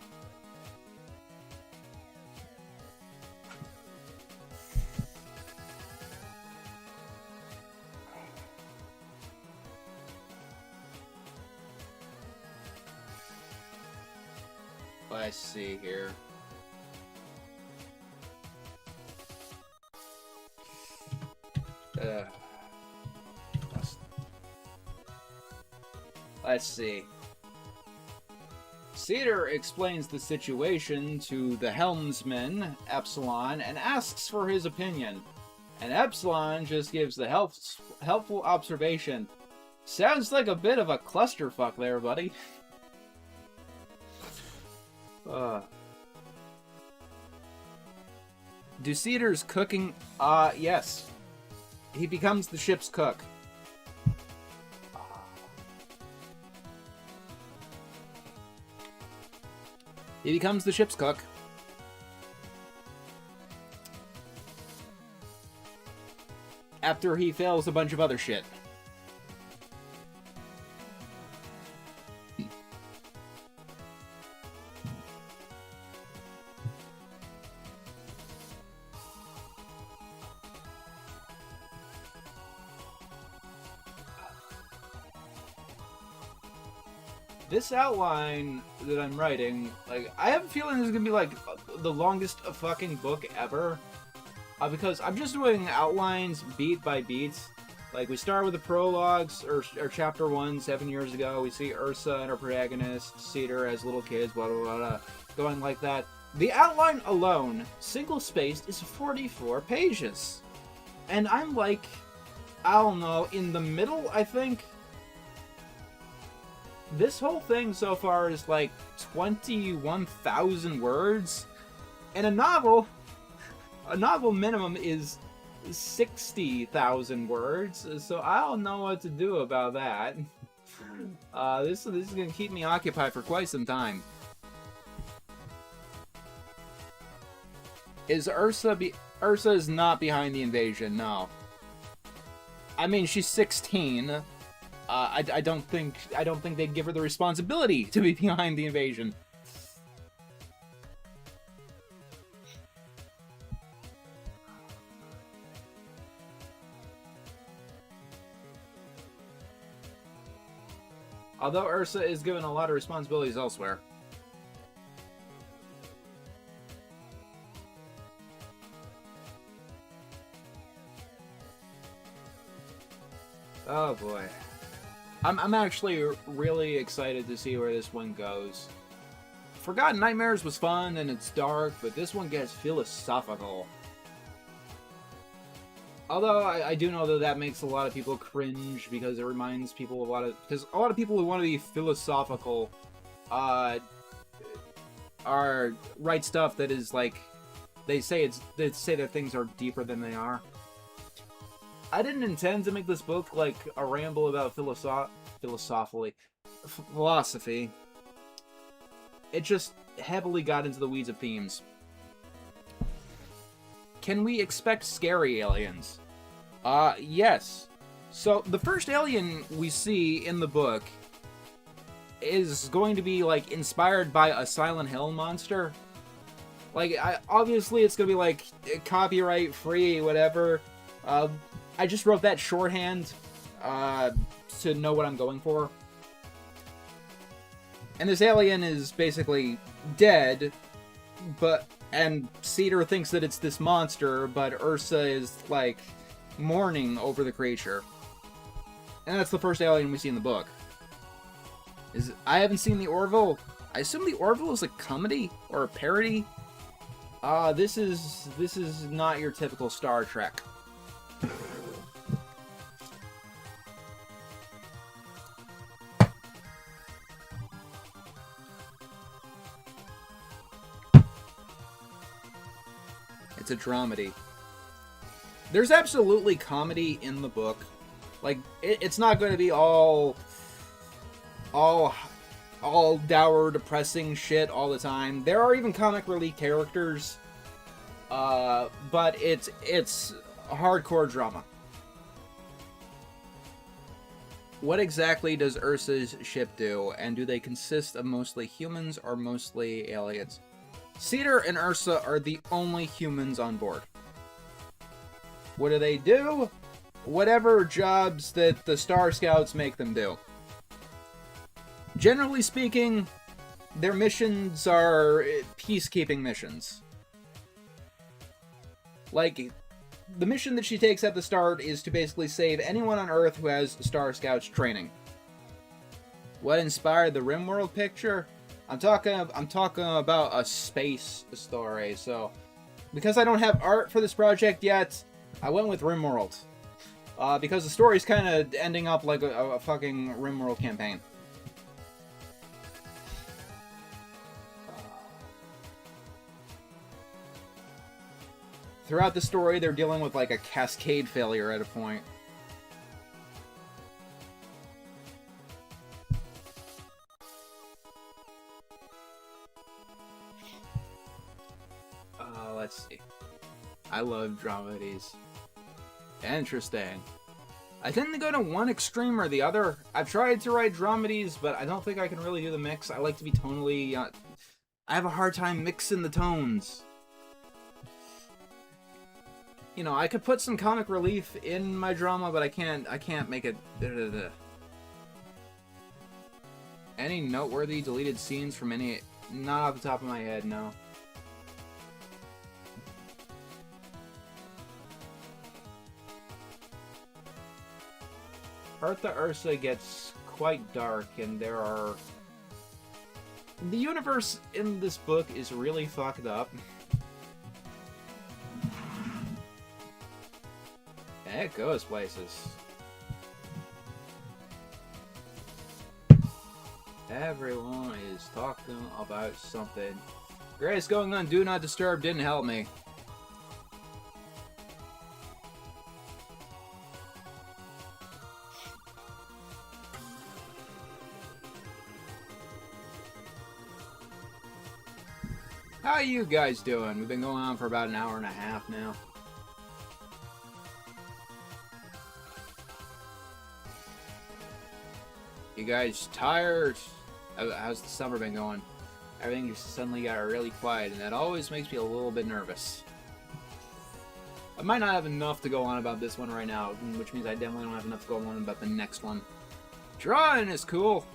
Speaker 1: Let's see here. Let's see. Cedar explains the situation to the helmsman, Epsilon, and asks for his opinion. And Epsilon just gives the helpful observation. Sounds like a bit of a clusterfuck there, buddy. Do Cedar's cooking... yes. He becomes the ship's cook. He becomes the ship's cook. After he fails a bunch of other shit. This outline that I'm writing, like, I have a feeling this is gonna be, like, the longest fucking book ever. Because I'm just doing outlines beat by beat. Like, we start with the prologues, or chapter 1, 7 years ago. We see Ursa and her protagonist, Cedar, as little kids, blah, blah, blah, blah, going like that. The outline alone, single-spaced, is 44 pages. And I'm, like, I don't know, in the middle, I think? This whole thing so far is like 21,000 words, and a novel minimum is 60,000 words, so I don't know what to do about that. This is gonna keep me occupied for quite some time. Is Ursa is not behind the invasion, no. I mean, she's 16. I don't think they'd give her the responsibility to be behind the invasion. Although Ursa is given a lot of responsibilities elsewhere. Oh boy. I'm actually really excited to see where this one goes. Forgotten Nightmares was fun and it's dark, but this one gets philosophical. Although I do know that makes a lot of people cringe because it reminds people of because a lot of people who want to be philosophical are write stuff that is like they say that things are deeper than they are. I didn't intend to make this book like a ramble about philosophy. It just heavily got into the weeds of themes. Can we expect scary aliens? Yes. So the first alien we see in the book is going to be like inspired by a Silent Hill monster. Like, obviously it's gonna be like copyright free, whatever. I just wrote that shorthand to know what I'm going for. And this alien is basically dead, and Cedar thinks that it's this monster, but Ursa is like mourning over the creature. And that's the first alien we see in the book. I haven't seen the Orville. I assume the Orville is a comedy or a parody. This is not your typical Star Trek. It's a dramedy. There's absolutely comedy in the book. Like, it's not going to be all dour, depressing shit all the time. There are even comic relief characters, but it's hardcore drama. What exactly does Ursa's ship do, and do they consist of mostly humans or mostly aliens? Cedar and Ursa are the only humans on board. What do they do? Whatever jobs that the Star Scouts make them do. Generally speaking, their missions are peacekeeping missions. Like, the mission that she takes at the start is to basically save anyone on Earth who has Star Scouts training. What inspired the RimWorld picture? I'm talking about a space story. So, because I don't have art for this project yet, I went with RimWorld. Because the story's kind of ending up like a fucking RimWorld campaign. Throughout the story, they're dealing with like a cascade failure at a point. Let's see. I love dramedies. Interesting. I tend to go to one extreme or the other. I've tried to write dramedies, but I don't think I can really do the mix. I like to be tonally... I have a hard time mixing the tones. You know, I could put some comic relief in my drama, but I can't make it... Any noteworthy deleted scenes from any... Not off the top of my head, no. Ursa gets quite dark, and there are... The universe in this book is really fucked up. And it goes places. Everyone is talking about something. Grace going on Do Not Disturb didn't help me. How you guys doing? We've been going on for about an hour and a half now. You guys tired? How's the summer been going? Everything just suddenly got really quiet, and that always makes me a little bit nervous. I might not have enough to go on about this one right now, which means I definitely don't have enough to go on about the next one. Drawing is cool.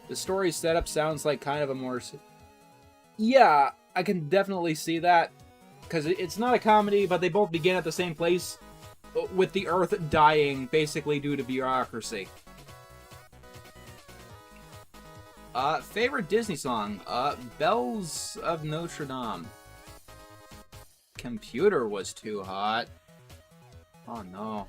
Speaker 1: The story setup sounds like kind of a more... Yeah, I can definitely see that. Because it's not a comedy, but they both begin at the same place, with the Earth dying, basically due to bureaucracy. Favorite Disney song? Bells of Notre Dame. Computer was too hot. Oh no.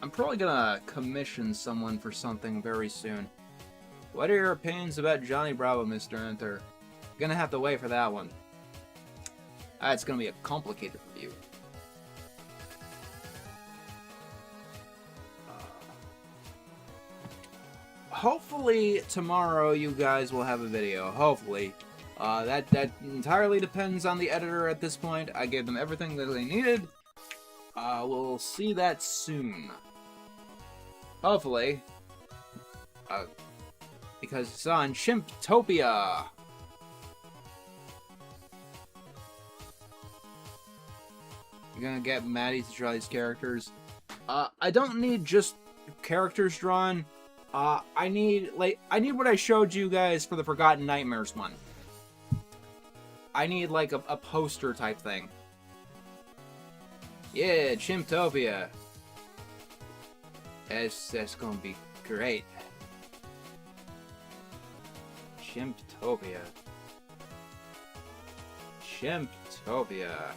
Speaker 1: I'm probably gonna commission someone for something very soon. What are your opinions about Johnny Bravo, Mr. Enter? Gonna have to wait for that one. It's gonna be a complicated review. Hopefully tomorrow you guys will have a video. Hopefully. That entirely depends on the editor at this point. I gave them everything that they needed. We'll see that soon. Hopefully. Because it's on Chimptopia. You're gonna get Maddie to draw these characters. I don't need just characters drawn. I need what I showed you guys for the Forgotten Nightmares one. I need like a poster type thing. Yeah, Chimptopia. That's gonna be great. Chimptopia. Chimptopia.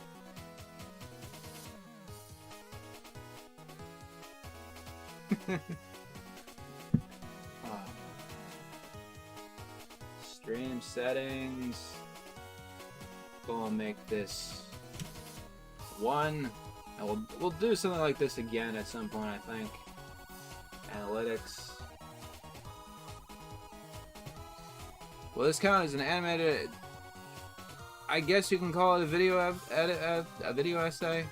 Speaker 1: Game settings. Go and make this 1. And we'll do something like this again at some point, I think. Analytics. Will this count as an animated? I guess you can call it a video a video essay.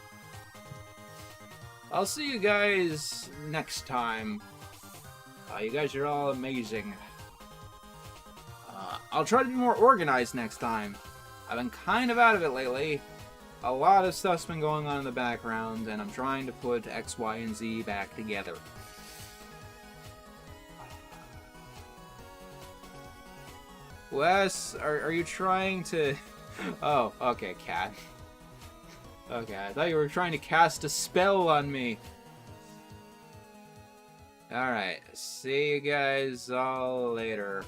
Speaker 1: I'll see you guys next time. You guys are all amazing. I'll try to be more organized next time. I've been kind of out of it lately. A lot of stuff's been going on in the background, and I'm trying to put X, Y, and Z back together. Wes, are you trying to... Oh, okay, cat. Okay, I thought you were trying to cast a spell on me. Alright, see you guys all later.